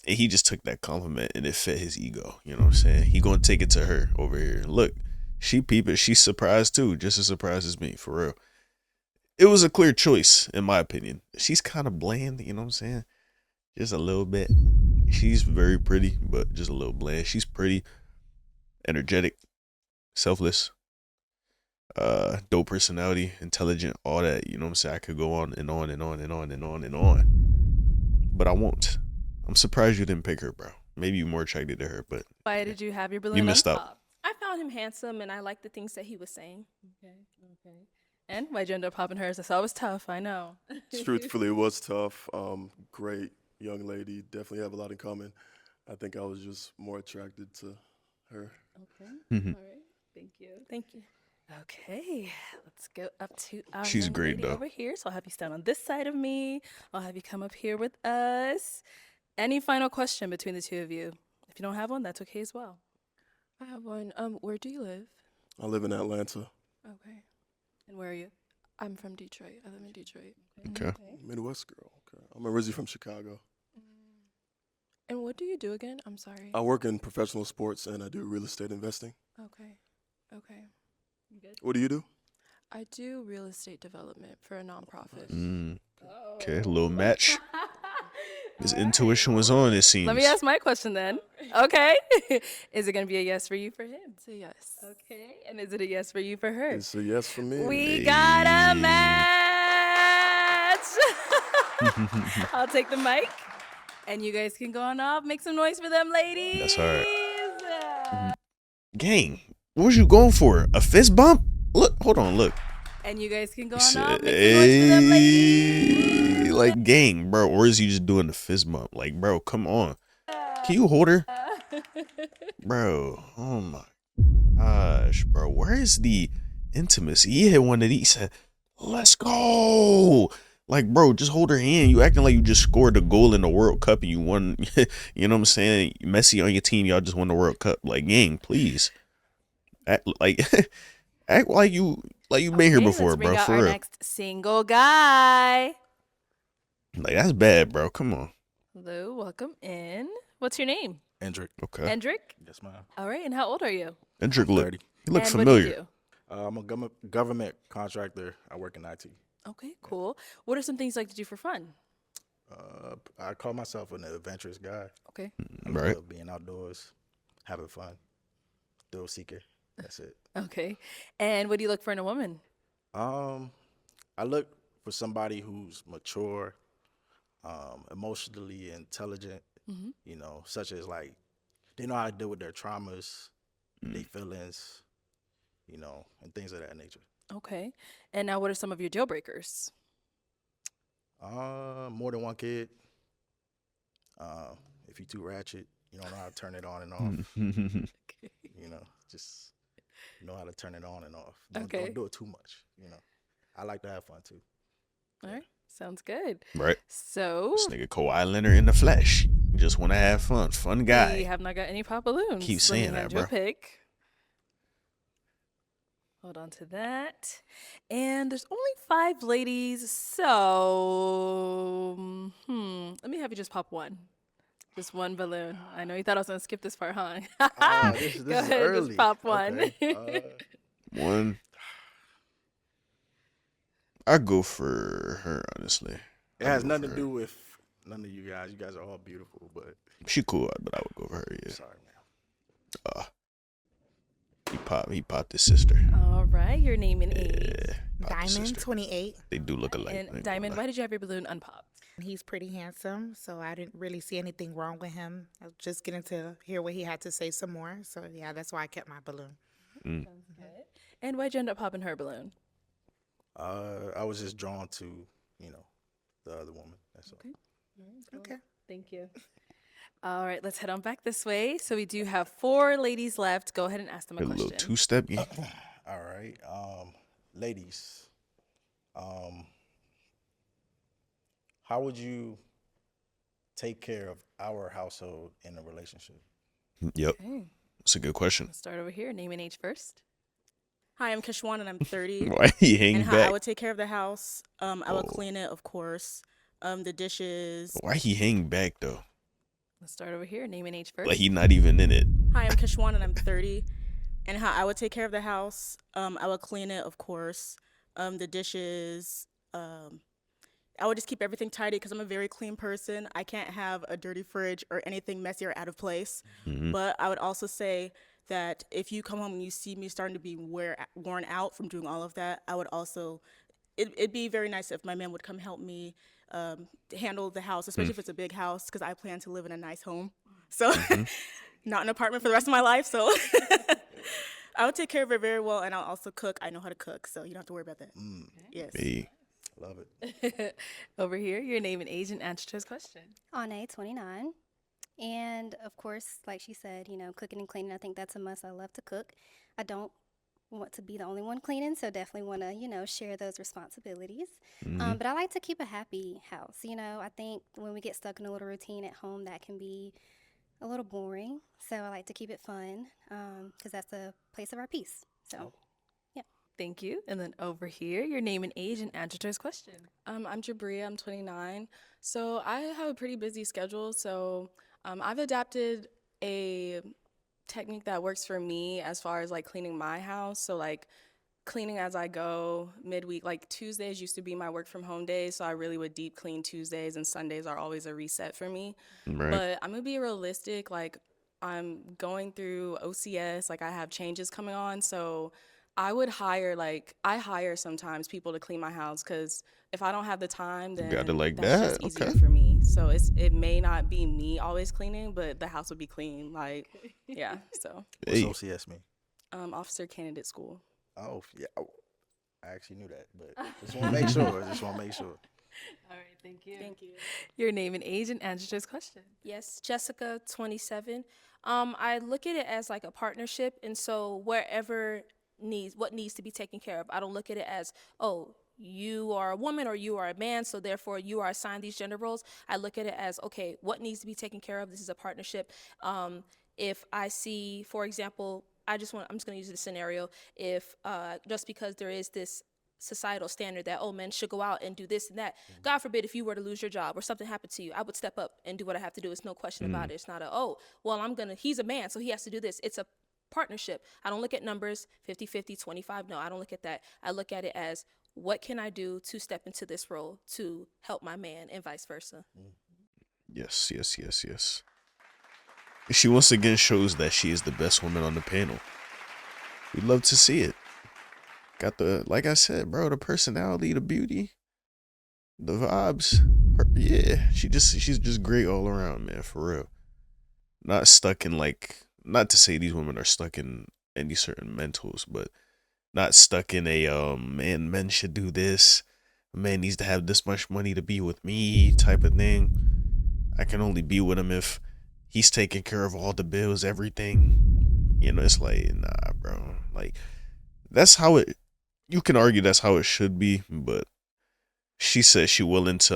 And he just took that compliment and it fed his ego. You know what I'm saying? He gonna take it to her over here. Look, she peep it. She's surprised too, just as surprised as me, for real. It was a clear choice, in my opinion. She's kind of bland, you know what I'm saying? Just a little bit. She's very pretty, but just a little bland. She's pretty. energetic, selfless, dope personality, intelligent, all that. You know what I'm saying? I could go on and on and on and on and on and on, but I won't. I'm surprised you didn't pick her, bro. Maybe you're more attracted to her, but Why did you have your balloon you missed out. unpopped? I found him handsome, and I liked the things that he was saying. Okay. And why'd you end up popping hers? I saw it was tough. I know. Truthfully, it was tough. Great young lady. Definitely have a lot in common. I think I was just more attracted to her. Okay. Mhm. All right. Thank you. Thank you. Okay, let's go up to our She's young great, lady though. over here. So I'll have you stand on this side of me. I'll have you come up here with us. Any final question between the two of you? If you don't have one, that's okay as well. I have one. Where do you live? I live in Atlanta, Okay. And where are you? I'm from Detroit. I live in Detroit. Okay. Midwest girl. Okay. I'm originally from Chicago. And what do you do again? I'm sorry. I work in professional sports and I do real estate investing. Okay. Okay. What do you do? I do real estate development for a nonprofit. Okay, a little match. His intuition was on, it seems. Let me ask my question then. Okay. Is it going to be a yes for you for him? It's a yes. Okay. And is it a yes for you for her? It's a yes for me. We got a match. I'll take the mic. And you guys can go on off. Make some noise for them, ladies. That's hard. Gang, what was you going for? A fist bump? Look, hold on, look. And you guys can go on off. Make some noise for them, ladies. Like, gang, bro. Or is he just doing the fist bump? Like, bro, come on. Can you hold her? Bro, oh my gosh, bro. Where is the intimacy? He hit one of these. He said, let's go. Like, bro, just hold her hand. You acting like you just scored a goal in the World Cup and you won. You know what I'm saying? Messi on your team, y'all just won the World Cup. Like, gang, please. Act like you been here before, let's bring bro. out For our real. next single guy. Like, that's bad, bro. Come on. Hello, welcome in. What's your name? Endrick. Okay. Hendrick? Yes, ma'am. All right, and how old are you? Hendrick, look. 30. You look and familiar. What do you do? I'm a government contractor. I work in IT. Okay, cool. What are some things you like to do for fun? I call myself an adventurous guy. Okay. I Right. love being outdoors, having fun, thrill seeker. That's it. Okay. And what do you look for in a woman? I look for somebody who's mature, emotionally intelligent, you know, such as like they know how to deal with their traumas, their feelings, you know, and things of that nature. Okay. And now what are some of your deal breakers? More than one kid. If you're too ratchet, you don't know how to turn it on and off. You know, just know how to turn it on and off. Okay. Don't do it too much. You know, I like to have fun too. All right. Sounds good. Right. So This nigga Kawhi Leonard in the flesh. Just want to have fun. Fun guy. we have not got any pop balloons. Keep Let me saying that, hand you a bro. pick. Hold on to that. And there's only 5 ladies, so let me have you just pop one. Just one balloon. I know you thought I was gonna skip this part, huh? This Go is ahead, early. just pop one. Okay. One. I go for her, honestly. It has nothing to do with none of you guys. You guys are all beautiful, but She cool, but I would go for her, yeah. sorry, man. He popped his sister. All right, your name and age. Yeah. popped his Diamond, sister. 28. They do look alike. I ain't And gonna Diamond, lie. why did you have your balloon unpopped? He's pretty handsome, so I didn't really see anything wrong with him. I was just getting to hear what he had to say some more. So yeah, that's why I kept my balloon. And why'd you end up popping her balloon? I was just drawn to, you know, the other woman. That's all. Okay. Thank you. All right, let's head on back this way. So we do have 4 ladies left. Go ahead and ask them a A little question. two-step. Yeah. All right. Ladies, how would you take care of our household in a relationship? Yep. Okay, That's a good question. let's start over here. Name and age first. Hi, I'm Kishwan and I'm 30. Why he hang And how I back? would take care of the house, I would Oh. clean it, of course. The dishes. Why he hang back though? Let's start over here. Name and age first. Like he not even in it. Hi, I'm Kishwan and I'm 30. And how I would take care of the house, I would clean it, of course. The dishes. I would just keep everything tidy because I'm a very clean person. I can't have a dirty fridge or anything messy or out of place. But I would also say that if you come home and you see me starting to be worn out from doing all of that, I would also, it'd be very nice if my man would come help me handle the house, especially if it's a big house, because I plan to live in a nice home. So, not an apartment for the rest of my life. So, I would take care of it very well, and I'll also cook. I know how to cook, so you don't have to worry about that. Yes. Hey, Love it. Over here, your name and age and answer to his question. Ane, 29. And of course, like she said, cooking and cleaning, I think that's a must. I love to cook. I don't want to be the only one cleaning, so definitely want to, share those responsibilities. But I like to keep a happy house. I think when we get stuck in a little routine at home, that can be a little boring. So I like to keep it fun because that's a place of our peace. So, yeah. Thank you. And then over here, your name and age and answer to his question. I'm Jabria, I'm 29. So I have a pretty busy schedule. So I've adapted a technique that works for me as far as like cleaning my house. So like cleaning as I go midweek, like Tuesdays used to be my work from home days. So I really would deep clean Tuesdays, and Sundays are always a reset for me. right. But I'm gonna be realistic. Like I'm going through OCS, like I have changes coming on. So I hire sometimes people to clean my house because if I don't have the time, then Got it like that's that? just easier Okay. for me. So it may not be me always cleaning, but the house will be clean. Like, yeah. So What's Hey. OCS mean? Officer Candidate School. Oh, yeah. Oh, I actually knew that, but just want to make sure. Just want to make sure. All right, thank you. Thank you. Your name and age and answer to his question. Yes, Jessica, 27. I look at it as like a partnership, and so what needs to be taken care of. I don't look at it as, oh, you are a woman or you are a man, so therefore you are assigned these gender roles. I look at it as, okay, what needs to be taken care of? This is a partnership. If I see, for example, I'm just going to use the scenario. If just because there is this societal standard that, oh, men should go out and do this and that. God forbid if you were to lose your job or something happened to you, I would step up and do what I have to do. It's no question about it. It's not he's a man, so he has to do this. It's a partnership. I don't look at numbers, 50-50, 25. No, I don't look at that. I look at it as, what can I do to step into this role to help my man and vice versa? Yes, yes, yes, yes. She once again shows that she is the best woman on the panel. We'd love to see it. Got like I said, bro, the personality, the beauty, the vibes. Yeah, she's just great all around, man, for real. Not stuck in not to say these women are stuck in any certain mentals, but not stuck in a man, men should do this. A man needs to have this much money to be with me type of thing. I can only be with him if he's taking care of all the bills, everything. It's like, nah, bro. Like, that's how you can argue that's how it should be, but she says she willing to,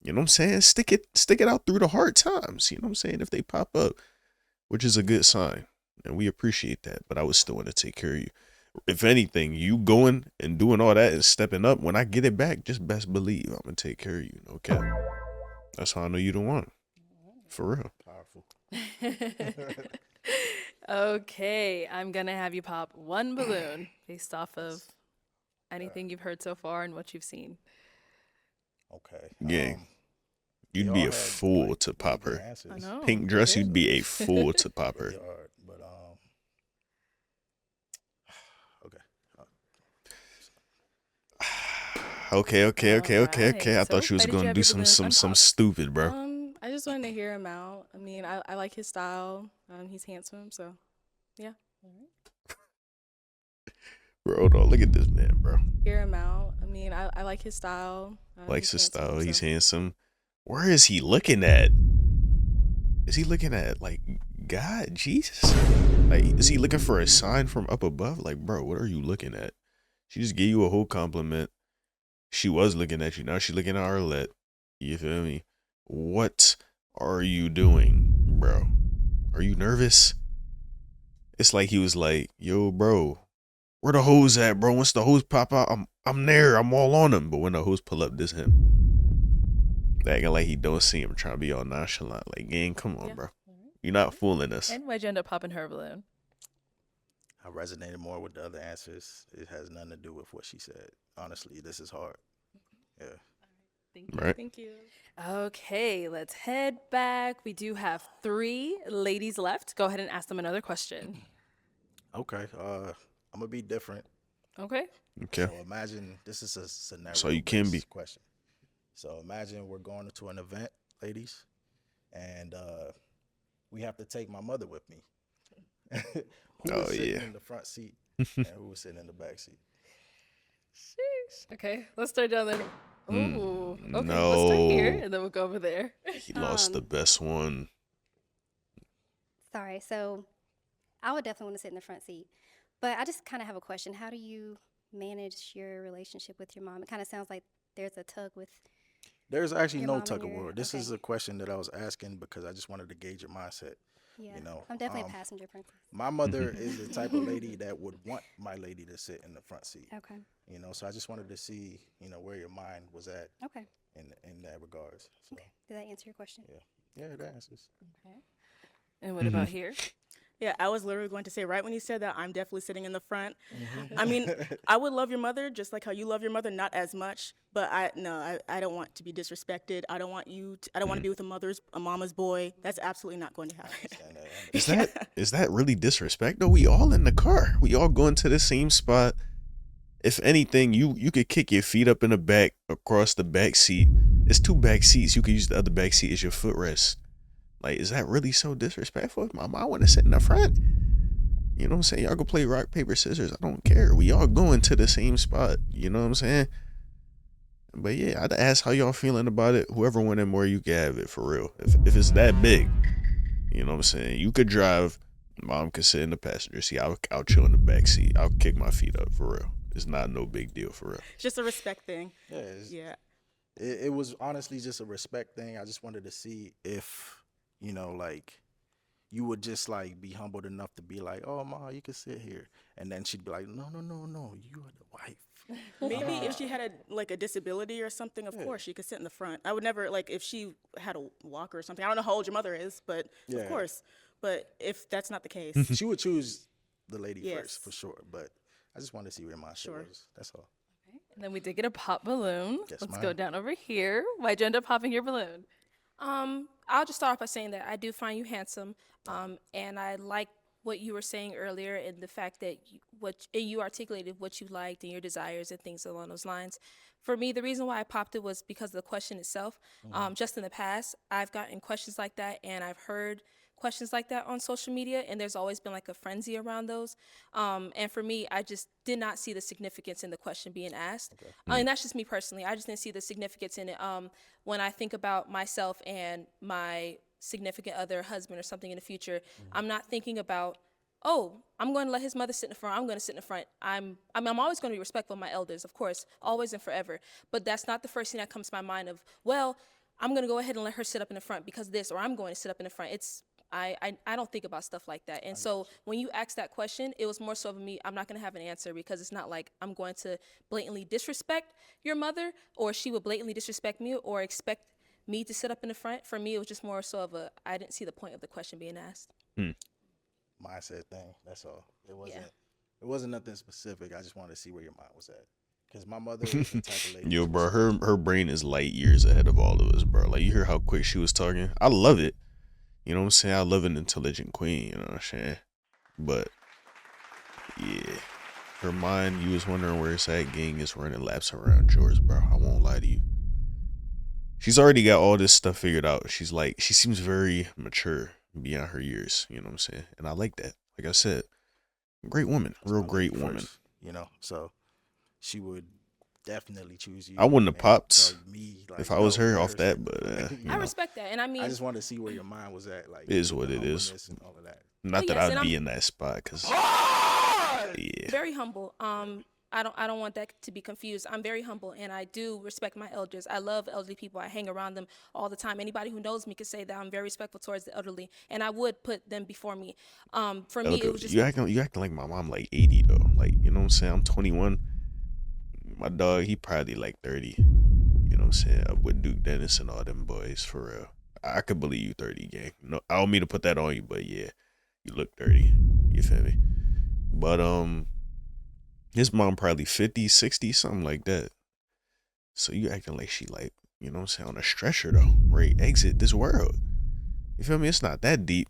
you know what I'm saying? Stick it out through the hard times. You know what I'm saying? If they pop up, which is a good sign. And we appreciate that, but I would still want to take care of you. If anything, you going and doing all that and stepping up, when I get it back, just best believe I'm going to take care of you. Okay. That's how I know you don't want. For real. Powerful. Okay, I'm going to have you pop one balloon based off of anything you've heard so far and what you've seen. Okay. Gang. You'd they be all a had, fool like, to really pop good her. answers. I know. Pink dress, you'd be a fool to pop her. They are, but okay. Okay. I So, thought she was why did you gonna have do your some balloon unpopped? stupid, bro. I just wanted to hear him out. I mean, I like his style. He's handsome, so yeah. Bro, hold on, look at this man, bro. Hear him out. I mean, I like his style. Likes He's his handsome, style. He's so. handsome. Where is he looking at? Is he looking at like God, Jesus? Like, is he looking for a sign from up above? Like, bro, what are you looking at? She just gave you a whole compliment. She was looking at you. Now she's looking at Arlette. You feel me? What are you doing, bro? Are you nervous? It's like he was like, yo, bro, where the hose at, bro? Once the hose pop out, I'm there. I'm all on him. But when the hose pull up, this him. Acting like he don't see him, trying to be all nonchalant. Like, gang, come on, bro. You're not fooling us. And why'd you end up popping her balloon? I resonated more with the other answers. It has nothing to do with what she said. Honestly, this is hard. Yeah. Thank you. Right. Thank you. Okay, let's head back. We do have 3 ladies left. Go ahead and ask them another question. Okay. I'm gonna be different. Okay. Okay. So imagine this is a scenario So you can be. question. So imagine we're going to an event, ladies, and we have to take my mother with me. Who Oh, was sitting yeah. in the front seat and who was sitting in the back seat? Sheesh. Okay, let's start down there. Ooh. Okay, let's start No. here and then we'll go over there. He lost the best one. Sorry. So I would definitely want to sit in the front seat. But I just kind of have a question. How do you manage your relationship with your mom? It kind of sounds like there's a tug with. There's actually Your no mom and tug of your- war. This is okay. a question that I was asking because I just wanted to gauge your mindset. Yeah. You know, I'm definitely a passenger princess. My mother is the type of lady that would want my lady to sit in the front seat. Okay. You know, so I just wanted to see, where your mind was at Okay. in that regards. So Okay. Did that answer your question? yeah, it answers. Okay. And what about here? Yeah, I was literally going to say right when you said that, I'm definitely sitting in the front. Mm-hmm. I mean, I would love your mother just like how you love your mother, not as much, but I don't want to be disrespected. I don't want I don't want to be with a mama's boy. That's absolutely not going to happen. Is that really disrespect though? We all in the car. We all going to the same spot. If anything, you could kick your feet up in the back across the back seat. It's 2 back seats. You could use the other back seat as your footrest. Like, is that really so disrespectful? If my mom want to sit in the front, you know what I'm saying? Y'all go play rock, paper, scissors. I don't care. We all going to the same spot. You know what I'm saying? But yeah, I'd ask how y'all feeling about it. Whoever went in more, you can have it for real. If it's that big, you know what I'm saying? You could drive. Mom could sit in the passenger seat. I'll chill in the back seat. I'll kick my feet up for real. It's not no big deal for real. It's just a respect thing. Yeah, it was honestly just a respect thing. I just wanted to see if, like, you would just like be humbled enough to be like, "Oh, ma, you can sit here," and then she'd be like, "No, no, no, no, you are the wife." Maybe if she had a disability or something, of course she could sit in the front. I would never if she had a walker or something. I don't know how old your mother is, but of course. But if that's not the case, She would choose the lady Yes. first for sure. But I just wanted to see where my shit was. That's all. And then we did get a pop balloon. Yes, Let's ma'am. go down over here. Why'd you end up popping your balloon? I'll just start off by saying that I do find you handsome, and I like what you were saying earlier and the fact that you articulated what you liked and your desires and things along those lines. For me, the reason why I popped it was because of the question itself. Just in the past, I've gotten questions like that, and I've heard questions like that on social media, and there's always been like a frenzy around those. And for me, I just did not see the significance in the question being asked. And that's just me personally. I just didn't see the significance in it. When I think about myself and my significant other, husband or something in the future, I'm not thinking about, oh, I'm going to let his mother sit in the front. I'm going to sit in the front. I'm always going to be respectful of my elders, of course, always and forever. But that's not the first thing that comes to my mind of, well, I'm going to go ahead and let her sit up in the front because this, or I'm going to sit up in the front. I don't think about stuff like that. And so when you asked that question, it was more so of me, I'm not going to have an answer because it's not like I'm going to blatantly disrespect your mother or she would blatantly disrespect me or expect me to sit up in the front. For me, it was just more so of I didn't see the point of the question being asked. Mindset thing. That's all. It wasn't nothing specific. I just wanted to see where your mind was at. Because my mother is the type of lady. Yo, bro, her brain is light years ahead of all of us, bro. Like, you hear how quick she was talking? I love it. You know what I'm saying? I love an intelligent queen, you know what I'm saying? But, yeah. Her mind, you was wondering where it's at, gang, is running laps around yours, bro. I won't lie to you. She's already got all this stuff figured out. She seems very mature beyond her years, you know what I'm saying? And I like that. Like I said, great woman, real great woman. So she would definitely choose you. I wouldn't have and popped tell me, like, if I was no, her let off her that, sit. but you I know, respect that. And I mean, I just wanted to see where your mind was at. Like, it is what the it is. humbleness and all of that. Not that yes, I'd and be I'm- in that spot, because yeah. very humble. I don't want that to be confused. I'm very humble and I do respect my elders. I love elderly people. I hang around them all the time. Anybody who knows me could say that I'm very respectful towards the elderly, and I would put them before me. For me, it was just you acting like my mom like 80 though. Like, you know what I'm saying? I'm 21. My dog, he probably like 30. You know what I'm saying? With Duke Dennis and all them boys, for real. I could believe you 30, gang. No, I don't mean to put that on you, but yeah, you look 30. You feel me? But his mom probably 50, 60, something like that. So you acting like she like, you know what I'm saying, on a stretcher though, where he exit this world. You feel me? It's not that deep.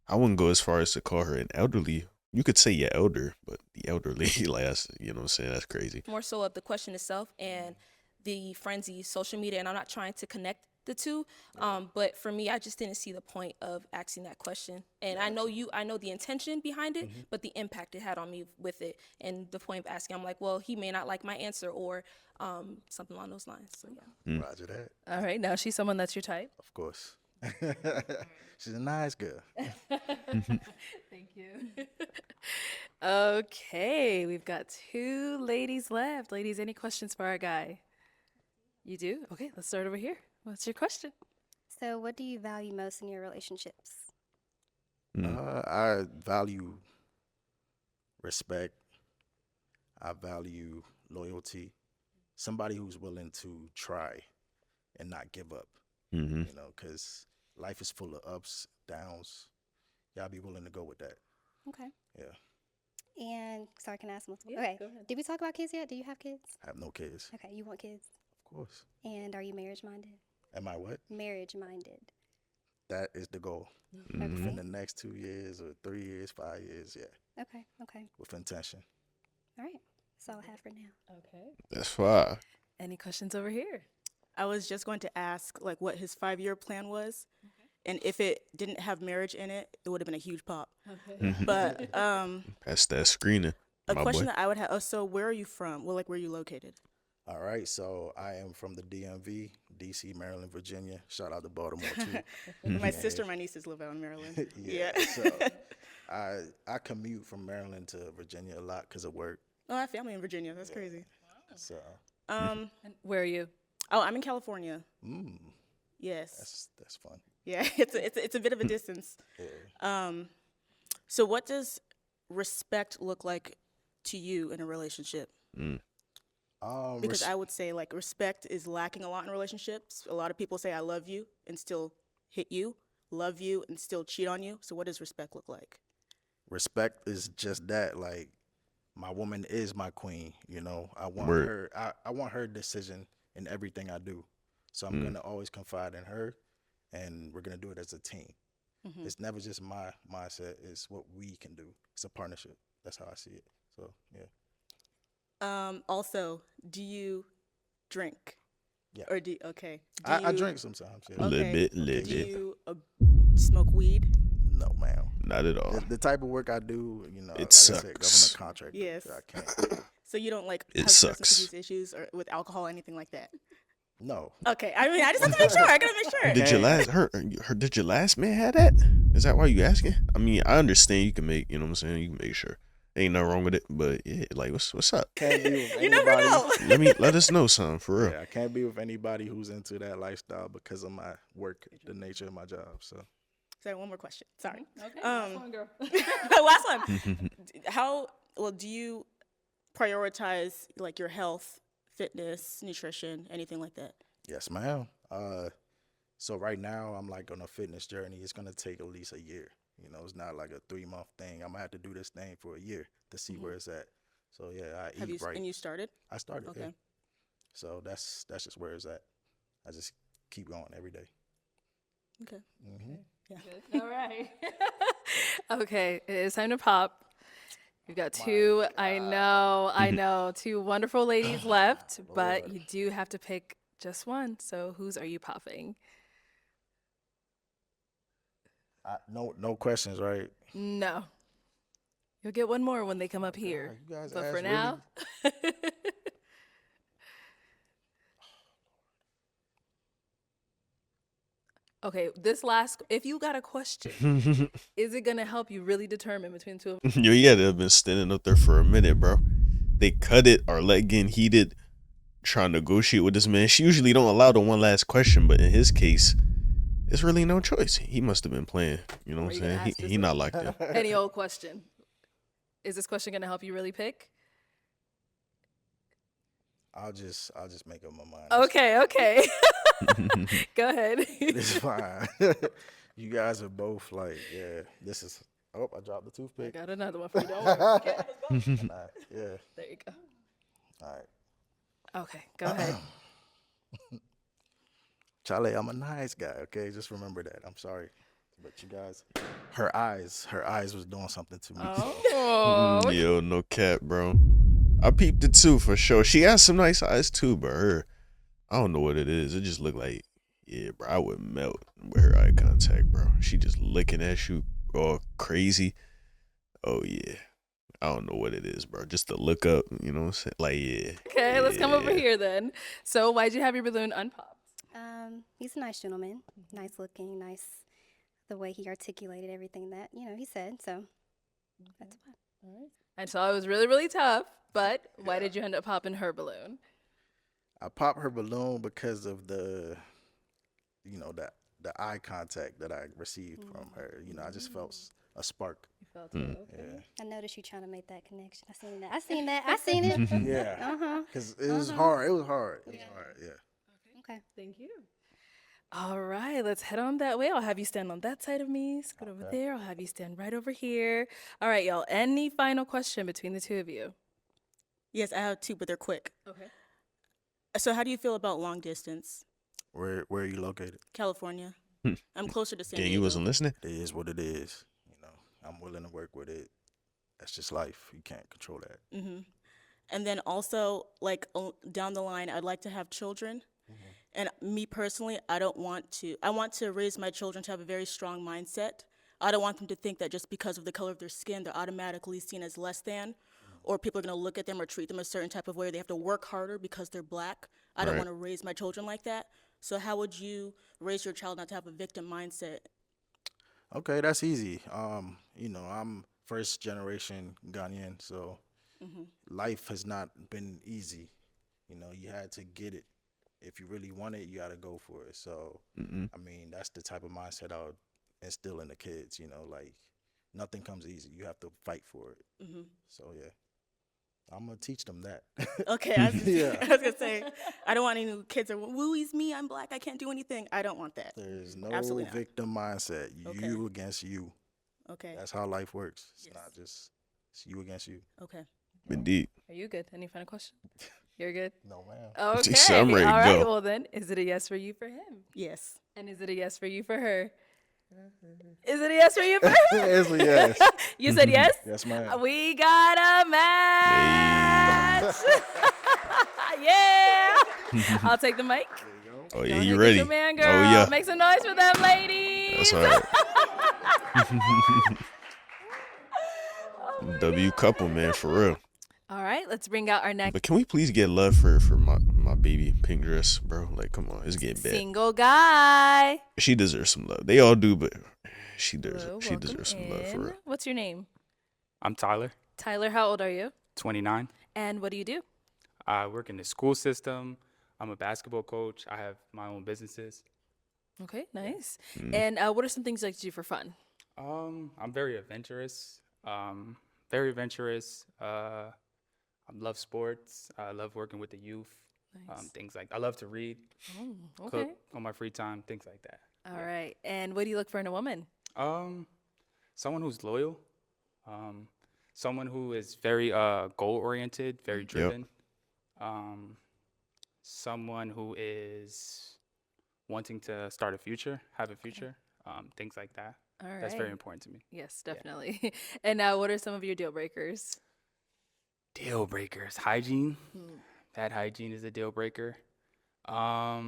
I wouldn't go as far as to call her an elderly. You could say you're elder, but the elderly, like that's, you know what I'm saying, that's crazy. More so of the question itself and the frenzy, social media, and I'm not trying to connect the two, but for me, I just didn't see the point of asking that question. And I know the intention behind it, but the impact it had on me with it, and the point of asking, I'm like, well, he may not like my answer, or something along those lines. So yeah. Roger that. All right, now she's someone that's your type. Of course. She's a nice girl. Thank you. Okay, we've got 2 ladies left. Ladies, any questions for our guy? You do? Okay, let's start over here. What's your question? So, what do you value most in your relationships? I value respect. I value loyalty. Somebody who's willing to try and not give up. Mm-hmm. You know, because life is full of ups, downs. Y'all be willing to go with that. Okay. Yeah. And sorry, can I ask multiple? Yeah, Okay. go ahead. Did we talk about kids yet? Do you have kids? I have no kids. Okay, you want kids. Of course. And are you marriage minded? Am I what? Marriage minded. That is the goal. Okay. Within the next 2 years or 3 years, 5 years, yeah. Okay. Okay. With intention. All right. That's all I have for now. Okay. That's fine. Any questions over here? I was just going to ask like what his 5-year plan was, and if it didn't have marriage in it, it would have been a huge pop. Okay. But Pass that screening, a my question boy. that I would have. Oh, so where are you from? Well, like where are you located? All right, so I am from the DMV, DC, Maryland, Virginia. Shout out to Baltimore too. My sister, and my nieces live out in Maryland. Yeah. So I commute from Maryland to Virginia a lot because of work. Oh, I have family in Virginia. That's crazy. So And where are you? Oh, I'm in California. mm, Yes. that's fun. Yeah, it's a bit of a distance. Yeah. So what does respect look like to you in a relationship? Because I would say like respect is lacking a lot in relationships. A lot of people say I love you and still hit you, love you and still cheat on you. So what does respect look like? Respect is just that. Like, my woman is my queen. You know, I want Word. her. I want her decision in everything I do. So I'm gonna always confide in her, and we're gonna do it as a team. It's never just my mindset. It's what we can do. It's a partnership. That's how I see it. So yeah. Also, do you drink? Yeah. Or do okay? Do I you- drink sometimes. Yeah. A little Okay. bit, Do little bit. you smoke weed? No, ma'am. Not at all. The type of work I do, you know, It like I said, government sucks. contract. Yes. I can't. So you don't like It have substance sucks. abuse issues or with alcohol, anything like that? No. Okay, I mean, I just have to make sure. I gotta make sure. Did your last did your last man have that? Is that why you asking? I mean, I understand you can make, you know what I'm saying, you can make sure. Ain't nothing wrong with it, but yeah, like what's up? Can't be with You never anybody. know. Let us know something for real. Yeah, I can't be with anybody who's into that lifestyle because of my work, the nature of my job. So Sorry, one more question. Sorry. Okay. Last one, girl. Last one. Do you prioritize like your health, fitness, nutrition, anything like that? yes, ma'am. So right now I'm like on a fitness journey. It's gonna take at least a year. You know, it's not like a 3-month thing. I'm gonna have to do this thing for a year to see where it's at. So yeah, I Have eat you right. and you started? I started. Okay. Yeah. So that's just where it's at. I just keep going every day. Okay. All right. Okay, it's time to pop. We've got 2, I know, 2 wonderful ladies left, but you do have to pick just one. So whose are you popping? No questions, right? No. You'll get one more when they come up here. You guys But asked for now, okay, if you got a question, is it going to help you really determine between 2 of them? Yo, you gotta have been standing up there for a minute, bro. They cut it or let getting heated, trying to negotiate with this man. She usually don't allow the one last question, but in his case, it's really no choice. He must have been playing. You know Are what you I'm gonna saying? ask this He not locked in. Any old question. Is this question going to help you really pick? I'll just make up my mind. Okay. Go ahead. It's fine. You guys are both like, yeah, this is. Oh, I dropped the I toothpick. got another one for you. Don't worry. Nah, yeah. There you go. All right. Okay, go ahead. Chale, I'm a nice guy, okay? Just remember that. I'm sorry. But you guys, her eyes was doing something to me. So. Oh, Yo, no cap, bro. I peeped it too for sure. She has some nice eyes too, but I don't know what it is. It just looked like, yeah, bro, I would melt with her eye contact, bro. She just looking at you all crazy. Oh yeah. I don't know what it is, bro. Just to look up, you know what I'm saying? Like, yeah. okay. Let's come over Yeah. here then. So, why'd you have your balloon unpopped? He's a nice gentleman, nice looking, nice the way he articulated everything that he said. So that's why. I saw it was really, really tough. But why did you end up popping her balloon? I popped her balloon because of the eye contact that I received from her. I just felt a spark. You felt it. Okay. Yeah. I noticed you trying to make that connection. I seen that. I seen it. Yeah. Because it was hard. It was hard. Yeah. Okay. Thank you. All right, let's head on that way. I'll have you stand on that side of me. Scoot over there. I'll have you stand right over here. All right, y'all. Any final question between the two of you? Yes, I have 2, but they're quick. Okay. So how do you feel about long distance? Where are you located? California. I'm closer to San Gang, Diego. you wasn't listening? It is what it is. I'm willing to work with it. That's just life. You can't control that. Mm-hmm. And then also, like, down the line, I'd like to have children. And me personally, I want to raise my children to have a very strong mindset. I don't want them to think that just because of the color of their skin, they're automatically seen as less than, or people are going to look at them or treat them a certain type of way. They have to work harder because they're black. I don't Right. want to raise my children like that. So how would you raise your child not to have a victim mindset? Okay, that's easy. I'm first generation Ghanaian, so life has not been easy. You had to get it. If you really want it, you got to go for it. So, I mean, that's the type of mindset I would instill in the kids. Like nothing comes easy. You have to fight for it. So yeah, I'm gonna teach them that. Okay, I was Yeah. going to say, I don't want any kids are, woo, he's me, I'm black, I can't do anything. I don't want that. There's no Absolutely not. victim mindset. Okay. You against you. Okay, That's how life works. It's Yes. not just it's you against you. okay. Indeed. Are you good? Any final question? You're good? No, man. Okay. said, "I'm ready to All right. go." Well, then, is it a yes for you for him? Yes. And is it a yes for you for her? Is it a yes for you for her? It's a yes. You said yes? Yes, ma'am. We got a match. Yeah. I'll take the mic. Oh Go yeah, ahead, you get ready? your man, girl. Oh yeah. Make some noise for them, ladies. That's right. W couple, man, for real. All right, let's bring out our next But can we please get love for my baby pink dress, bro? Like, come on, it's getting bad. single guy. She deserves some love. They all do, but she deserves Hello, she welcome deserves some love for in. real. What's your name? I'm Tyler, Tyler, how old are you? 29. And what do you do? I work in the school system. I'm a basketball coach. I have my own businesses. Okay, nice. Mm. And what are some things you like to do for fun? I'm very adventurous. Very adventurous. I love sports. I love working with the youth. Nice. Things like I love to read, Oh, okay. cook on my free time, things like that. All right. And what do you look for in a woman? Someone who's loyal. Someone who is very goal oriented, very driven. Someone who is wanting to start a future, have a future, things like that. All right. That's very important to me. Yes, definitely. And what are some of your deal breakers? Deal breakers. Hygiene. Bad hygiene is a deal breaker. I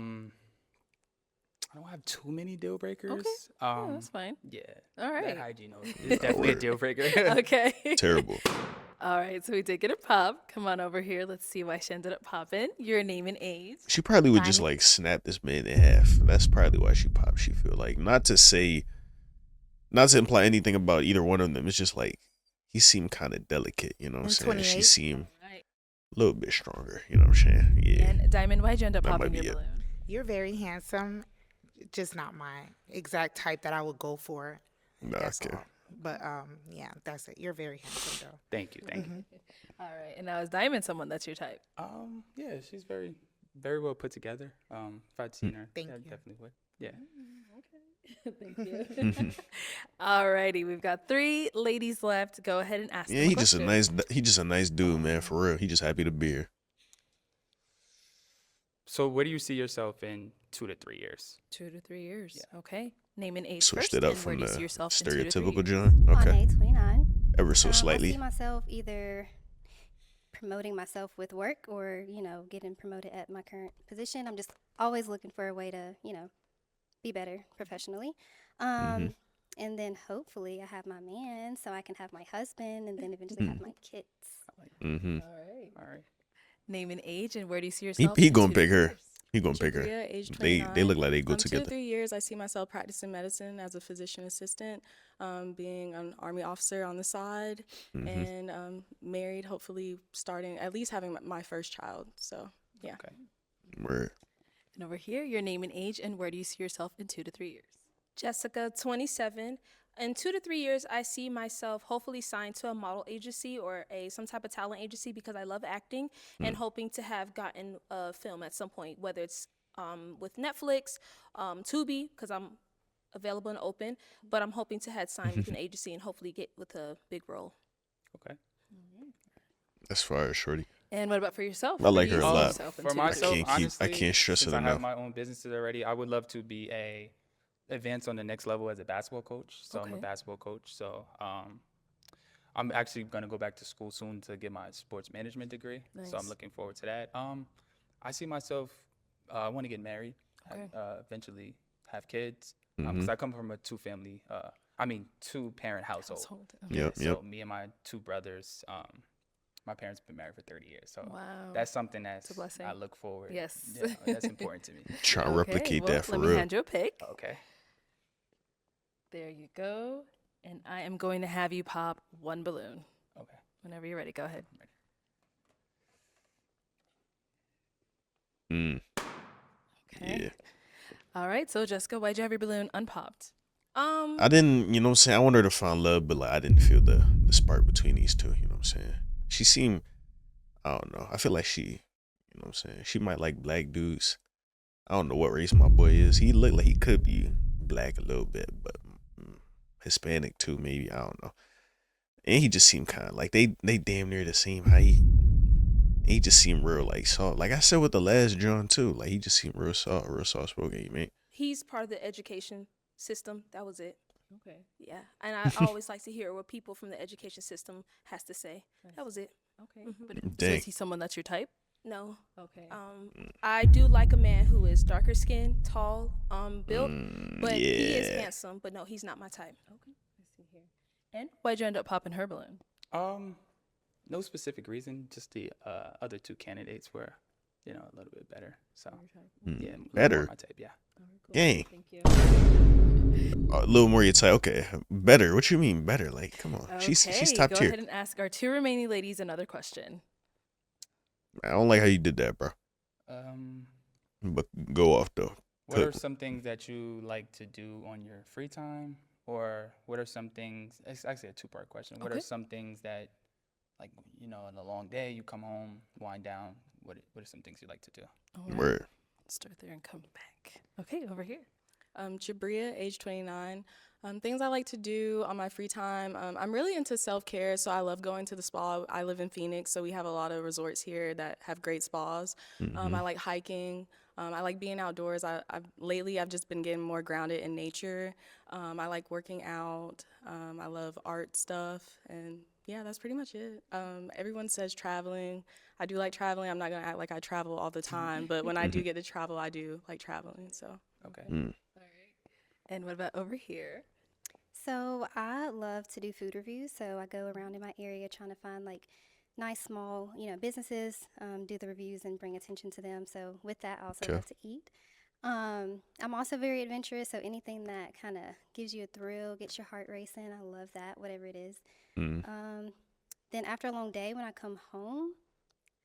don't have too many deal breakers. Oh, that's fine. Yeah. All right. Bad hygiene is definitely a deal breaker. Okay. Terrible. All right. So we did get a pop. Come on over here. Let's see why she ended up popping. Your name and age. She probably would just like snap this man in half. That's probably why she popped. She feel like not to imply anything about either one of them. It's just like he seemed kind of delicate, you know what I'm saying? She 28. seemed Right. a little bit stronger, you know what I'm saying? Yeah. And Diamond, why'd you end up That might popping be your it. balloon? You're very handsome. Just not my exact type that I would go for. Nah, That's okay. all. But yeah, that's it. You're very handsome though. Thank you. Thank you. All right. And now is Diamond someone that's your type? Yeah, she's very, very well put together. If I'd seen her, Thank I you. definitely would. Yeah. Thank you. All righty. We've got 3 ladies left. Go ahead and ask Yeah, them he a just a question. nice dude, man, for real. He just happy to be here. So where do you see yourself in 2 to 3 years? 2 to 3 years. Okay. Name an age Switched first, it up and where from do you see the yourself in 2 to 3 stereotypical years? John. On Okay. age 29. Ever so I slightly. see myself either promoting myself with work or, getting promoted at my current position. I'm just always looking for a way to, be better professionally. Mhm. And then hopefully I have my man so I can have my husband and then eventually have my kids. Mhm. All right. All right. Name an age, and where do you see He yourself he in gonna 2 to pick 3 her. years? He gonna pick her. Jabria, age They 29. look like they go 2 to together. 3 years, I see myself practicing medicine as a physician assistant, being an Army officer on the side, and married, hopefully starting, at least having my first child. So, yeah. Okay. Word. And over here, your name and age, and where do you see yourself in 2 to 3 years? Jessica, 27. In 2 to 3 years, I see myself hopefully signed to a model agency or some type of talent agency because I love acting and hoping to have gotten a film at some point, whether it's with Netflix, Tubi, because I'm available and open, but I'm hoping to have signed with an agency and hopefully get with a big role. Okay. As far as shorty. And what about for yourself? I Where like do you her a see lot. yourself in For 2 to 3 myself, years? honestly, I can't stress since it I have enough. my own businesses already, I would love to be a advance on the next level as a basketball coach. So I'm a Okay. basketball coach. So I'm actually gonna go back to school soon to get my sports management degree. So I'm Nice. looking forward to that. I see myself. I want to get married. Okay. Eventually have kids. Mm-hmm. Because I come from a two-parent household. Household. Yep. So me and my two brothers, my parents have been married for 30 years. So Wow. that's something that's a blessing. I look forward. Yes. Yeah, that's important to me. Try to Okay, replicate well, that for let me real. hand you a pick. Okay. There you go. And I am going to have you pop one balloon. Okay. Whenever you're ready, go ahead. Mm. Okay. Yeah. All right. So, Jessica, why'd you have your balloon unpopped? I didn't, you know what I'm saying? I wanted her to find love, but like I didn't feel the spark between these two, you know what I'm saying? She seemed, I don't know. I feel like she, you know what I'm saying? She might like black dudes. I don't know what race my boy is. He looked like he could be black a little bit, but Hispanic too, maybe. I don't know. And he just seemed kind of like they damn near the same height. He just seemed real like soft. Like I said with the last John too. Like he just seemed real soft spoken, man. He's part of the education system. That was it. Okay. Yeah. And I always like to hear what people from the education system has to say. That was it. Okay. But so Dang. is he someone that's your type? No. Okay. I do like a man who is darker skinned, tall, built, but he is yeah. handsome. But no, he's not my type. Okay. Let's see here. And why'd you end up popping her balloon? No specific reason. Just the other two candidates were, a little bit better. So yeah, a little more Better? my type. Yeah. Dang. Thank you. A little more your type. Okay. Better. What you mean better? Like, come on. She's top go tier. ahead and ask our two remaining ladies another question. I don't like how you did that, bro. But go off though. What are some things that you like to do on your free time? Or what are some things, it's actually a two-part question. What are Okay. some things that, like, in a long day, you come home, wind down, what are some things you like to do? All right. Word. Start there and come back. Okay, over here. Jabria, age 29. Things I like to do on my free time. I'm really into self-care, so I love going to the spa. I live in Phoenix, so we have a lot of resorts here that have great spas. I like hiking. I like being outdoors. Lately I've just been getting more grounded in nature. I like working out. I love art stuff, and yeah, that's pretty much it. Everyone says traveling. I do like traveling. I'm not gonna act like I travel all the time, but when I do get to travel, I do like traveling. So Okay. All right. And what about over here? So I love to do food reviews. So I go around in my area trying to find like nice small, businesses, do the reviews and bring attention to them. So with that, I also Okay. love to eat. I'm also very adventurous. So anything that kind of gives you a thrill, gets your heart racing, I love that, whatever it is. Then after a long day, when I come home,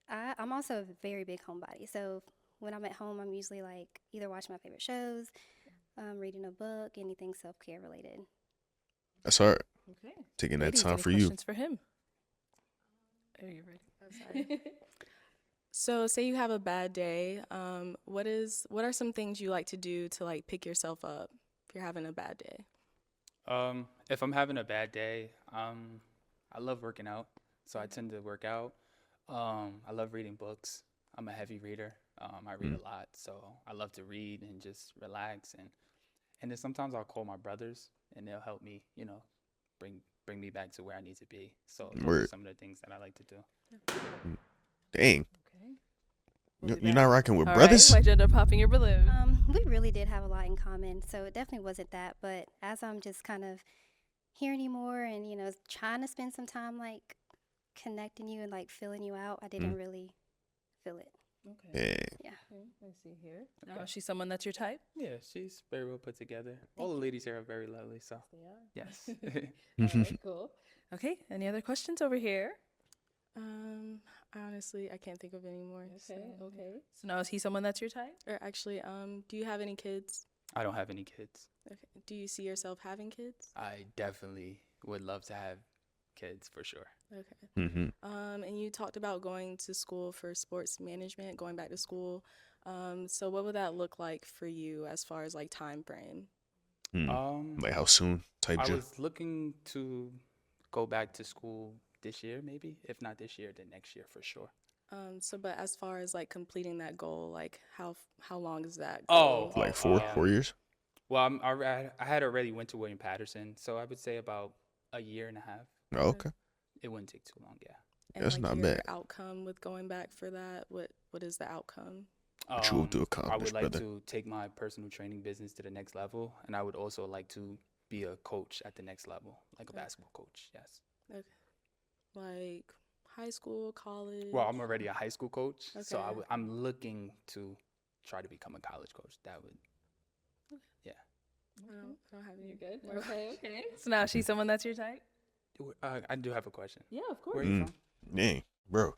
I'm also a very big homebody. So when I'm at home, I'm usually like either watching my favorite shows, reading a book, anything self-care related. That's all right. Okay. Taking that Ladies, time any for you. questions for him? Are you ready? So say you have a bad day. What are some things you like to do to like pick yourself up if you're having a bad day? If I'm having a bad day, I love working out, so I tend to work out. I love reading books. I'm a heavy reader. I read a lot, so I love to read and just relax. And then sometimes I'll call my brothers, and they'll help me, bring me back to where I need to be. So those are Word. some of the things that I like to do. Dang. Okay. We'll be You're back. not rocking with All brothers? right, why'd you end up popping your balloon? We really did have a lot in common, so it definitely wasn't that. But as I'm just kind of hearing you more and, trying to spend some time like connecting you and like filling you out, I didn't really feel it. Okay. Yeah. Yeah. Okay, I see here. Now, is she someone that's your type? Yeah, she's very well put together. All the ladies here are very lovely, so yes. All right, cool. Okay, any other questions over here? Honestly, I can't think of any more. Okay. So now is he someone that's your type? Or actually, do you have any kids? I don't have any kids. Okay. Do you see yourself having kids? I definitely would love to have kids for sure. Okay. Mm-hmm. And you talked about going to school for sports management, going back to school. So what would that look like for you as far as like time frame? Like how soon? Type I J. was looking to go back to school this year, maybe. If not this year, then next year for sure. But as far as like completing that goal, like how long is that Oh, goal? Like 4 years? Well, I had already went to William Patterson, so I would say about a year and a half. Oh, okay. It wouldn't take too long, yeah. And That's like not your bad. outcome with going back for that, what is the outcome? What you hope to I accomplish, would like brother? to take my personal training business to the next level, and I would also like to be a coach at the next level, like a basketball coach, yes. Okay. Like high school, college? Well, I'm already a high school coach, so Okay. I'm looking to try to become a college coach. That would, yeah. I don't have any. You're good. Okay. So now is she someone that's your type? I do have a question. Yeah, of Where course. are you from? Dang, bro.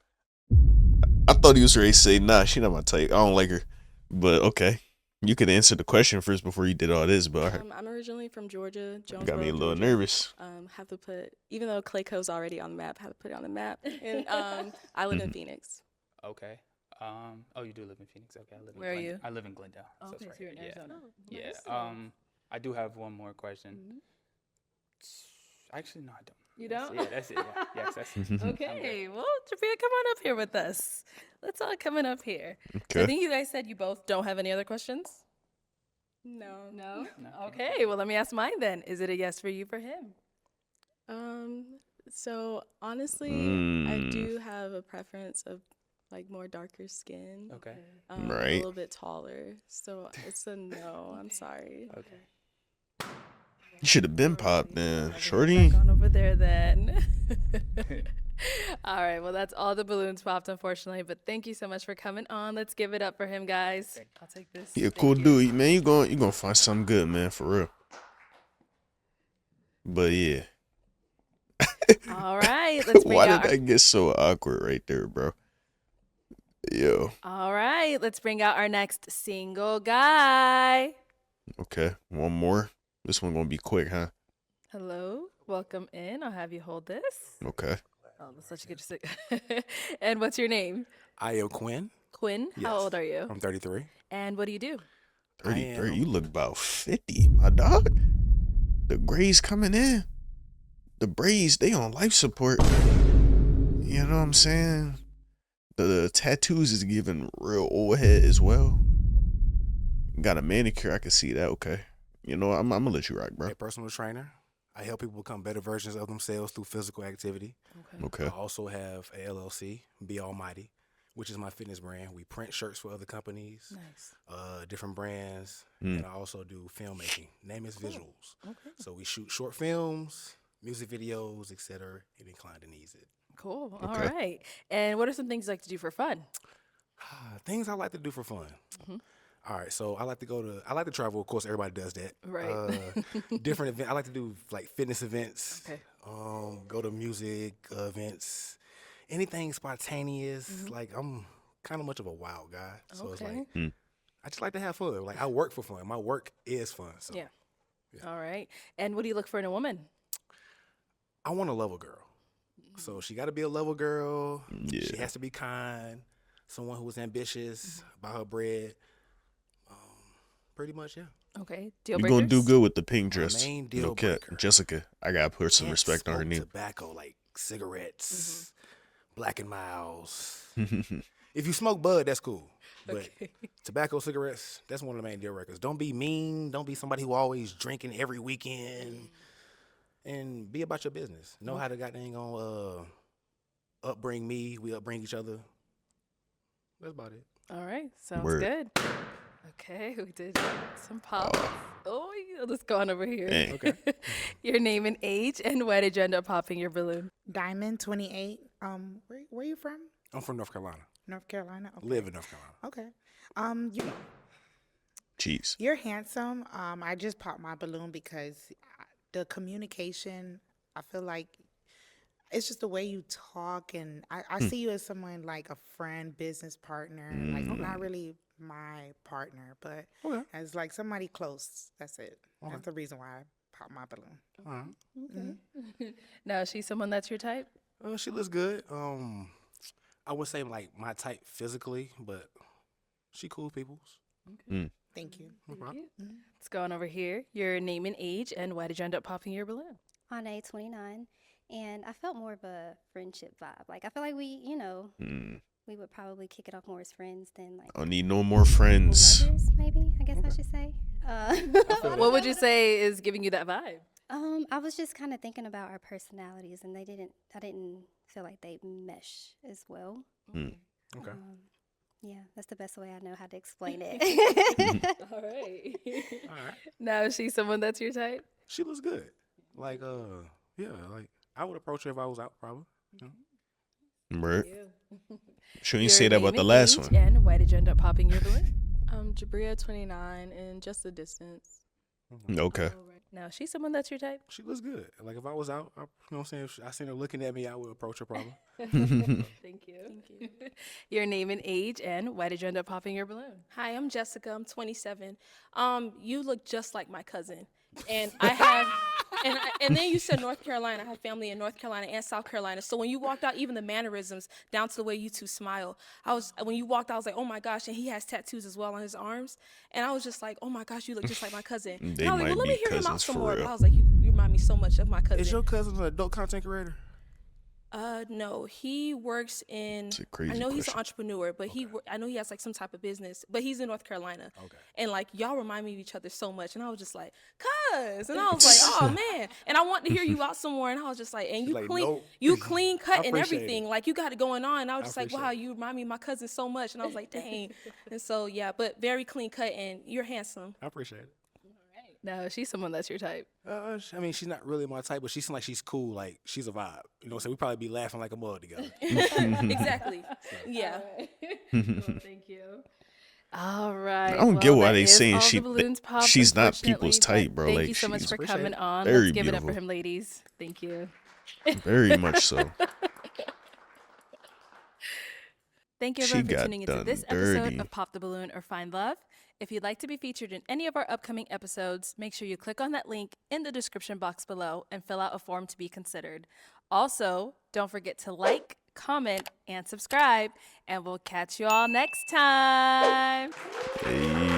I thought he was ready to say, nah, she not my type. I don't like her. But okay. You could answer the question first before you did all this, but all right. I'm originally from Georgia, Jonesboro, Got me a little Georgia. nervous. Have to put, even though Clayco's already on the map, have to put it on the map. And I live in Phoenix. Okay. Oh, you do live in Phoenix. Okay, I live in Where are you? I live in Glendale. Okay, it's so right you're in here. Arizona. Yeah. Nice. I do have one more question. Actually, no, I don't. You That's don't? it. Yeah, that's it. Yeah. Yes, that's it. Okay, well, Jafia, come on up here with us. Let's all coming up here. So I Okay. think you guys said you both don't have any other questions? No. No? Okay, well, let me ask mine then. Is it a yes for you, for him? So honestly, I do have a preference of like more darker skin. Okay. A Right. little bit taller. So it's a no. I'm sorry. Okay. You should have been popped then. Okay, Shorty. back on over there then. All right, well, that's all the balloons popped, unfortunately. But thank you so much for coming on. Let's give it up for him, guys. I'll take this. He a Thank cool you. dude. Man, you gonna find something good, man, for real. But yeah. All right, let's bring Why out did our, that get so awkward right there, bro? Yo. all right, let's bring out our next single guy. Okay. One more. This one gonna be quick, huh? Hello, welcome in. I'll have you hold this. Okay. Oh, that's such a good sit. And what's your name? I am Quinn. Quinn. How Yes. old are you? I'm 33. And what do you do? 33. am. You look about 50, my dog. The grays coming in. The braids, they on life support. You know what I'm saying? The tattoos is giving real old head as well. Got a manicure, I can see that. Okay. You know, I'm gonna let you rock, bro. A personal trainer. I help people become better versions of themselves through physical activity. Okay. I also have a LLC, Be Almighty, which is my fitness brand. We print shirts for other companies, different brands, and I also do filmmaking. Name is Visuals. Okay. So we shoot short films, music videos, etc. Any client that needs it. Cool. All Okay. right. And what are some things you like to do for fun? Things I like to do for fun. All right, so I like to travel. Of course, everybody does that. Right. Different events. I like to do like fitness events. Okay. Go to music events. Anything spontaneous. Like I'm kind of much of a wild guy, so it's Okay. like I just like to have fun. Like I work for fun. My work is fun. So Yeah. All right. And what do you look for in a woman? I want a level girl. So she got to be a level girl. She Yeah. has to be kind. Someone who is ambitious about her bread. Pretty much, yeah. Okay. Deal You're breakers? gonna do good with the pink dress. main No deal cap. breaker. Jessica, I gotta put some Can't respect on her smoke name. Tobacco like cigarettes, Black and Miles. If you smoke bud, that's cool. But tobacco, cigarettes, that's one of the main deal breakers. Don't be mean. Don't be somebody who always drinking every weekend. And be about your business. Know how to goddamn gonna upbring me. We upbring each other. That's about it. All right, sounds Word. good. Okay, we did some pops. Oh, yeah, let's go on over here. Dang. Okay. Your name and age, and why did you end up popping your balloon? Diamond, 28. Where you from? I'm from North Carolina. North Carolina. Okay. Live in North Carolina. Okay. Jeez. You're handsome. I just popped my balloon because the communication, I feel like it's just the way you talk, and I see you as someone like a friend, business partner, like not really my partner, but as like somebody close. That's it. That's the reason why I popped my balloon. All right. Now, is she someone that's your type? She looks good. I would say like my type physically, but she cool peoples. Thank you. No problem. Let's go on over here. Your name and age, and why did you end up popping your balloon? On a 29, and I felt more of a friendship vibe. Like I feel like we, we would probably kick it off more as friends than like I don't need no more friends. lovers, maybe. I guess I should say. What would you say is giving you that vibe? I was just kind of thinking about our personalities, and I didn't feel like they mesh as well. Okay. Yeah, that's the best way I know how to explain it. All right. All right. Now, is she someone that's your type? She looks good. Like yeah, like I would approach her if I was out probably. Right. Shouldn't you Your say that about name the and last age, one? and why did you end up popping your balloon? Jabria 29 and just the distance. Okay. Now, is she someone that's your type? She looks good. Like if I was out, you know what I'm saying? If I seen her looking at me, I would approach her probably. Thank you. Your name and age, and why did you end up popping your balloon? Hi, I'm Jessica. I'm 27. You look just like my cousin, and I have, and then you said North Carolina. I have family in North Carolina and South Carolina. So when you walked out, even the mannerisms down to the way you two smile, when you walked out, I was like, oh my gosh, and he has tattoos as well on his arms, and I was just like, oh my gosh, you look just like my cousin. They and I was like, might well, let me be hear him out cousins some for more. real. But I was like, you remind me so much of my cousin. Is your cousin an adult content creator? No, he works in. It's a crazy I know he's an question. entrepreneur, but I know he has like some type of business, but he's in North Carolina. Okay. And like y'all remind me of each other so much, and I was just like, cuz, and I was like, oh man, and I want to hear you out some more, and I was just like, and She's you like, clean, nope. you clean cut and appreciate everything, it. like you got it going on. And I was I just like, appreciate wow, it. you remind me of my cousin so much, and I was like, dang. And so yeah, but very clean cut, and you're handsome. I appreciate it. Now, is she someone that's your type? I mean, she's not really my type, but she seems like she's cool. Like she's a vibe. You know, so we probably be laughing like a mug together. Exactly. Yeah. Thank you. All right. I don't get why that they is saying all the she- balloons popped, she's not people's unfortunately, type, but bro. Thank Like, you so much she's for coming on. very Let's give it up for beautiful. him, ladies. Thank you. Very much so. Thank you She everyone for got tuning into done this episode dirty. of Pop the Balloon or Find Love. If you'd like to be featured in any of our upcoming episodes, make sure you click on that link in the description box below and fill out a form to be considered. Also, don't forget to like, comment, and subscribe, and we'll catch you all next time. Hey.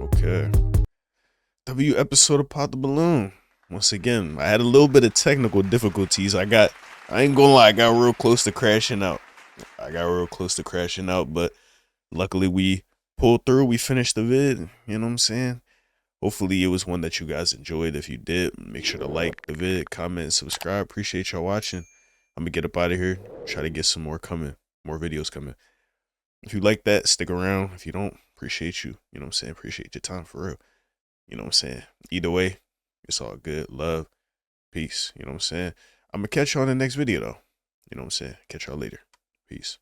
Okay. W episode of Pop the Balloon. Once again, I had a little bit of technical difficulties. I ain't gonna lie, I got real close to crashing out. But luckily we pulled through. We finished the vid. You know what I'm saying? Hopefully it was one that you guys enjoyed. If you did, make sure to like the vid, comment, and subscribe. Appreciate y'all watching. I'm gonna get up out of here. Try to get some more videos coming. If you like that, stick around. If you don't, appreciate you. You know what I'm saying? Appreciate your time for real. You know what I'm saying? Either way, it's all good. Love, peace. You know what I'm saying? I'm gonna catch y'all in the next video though. You know what I'm saying? Catch y'all later. Peace.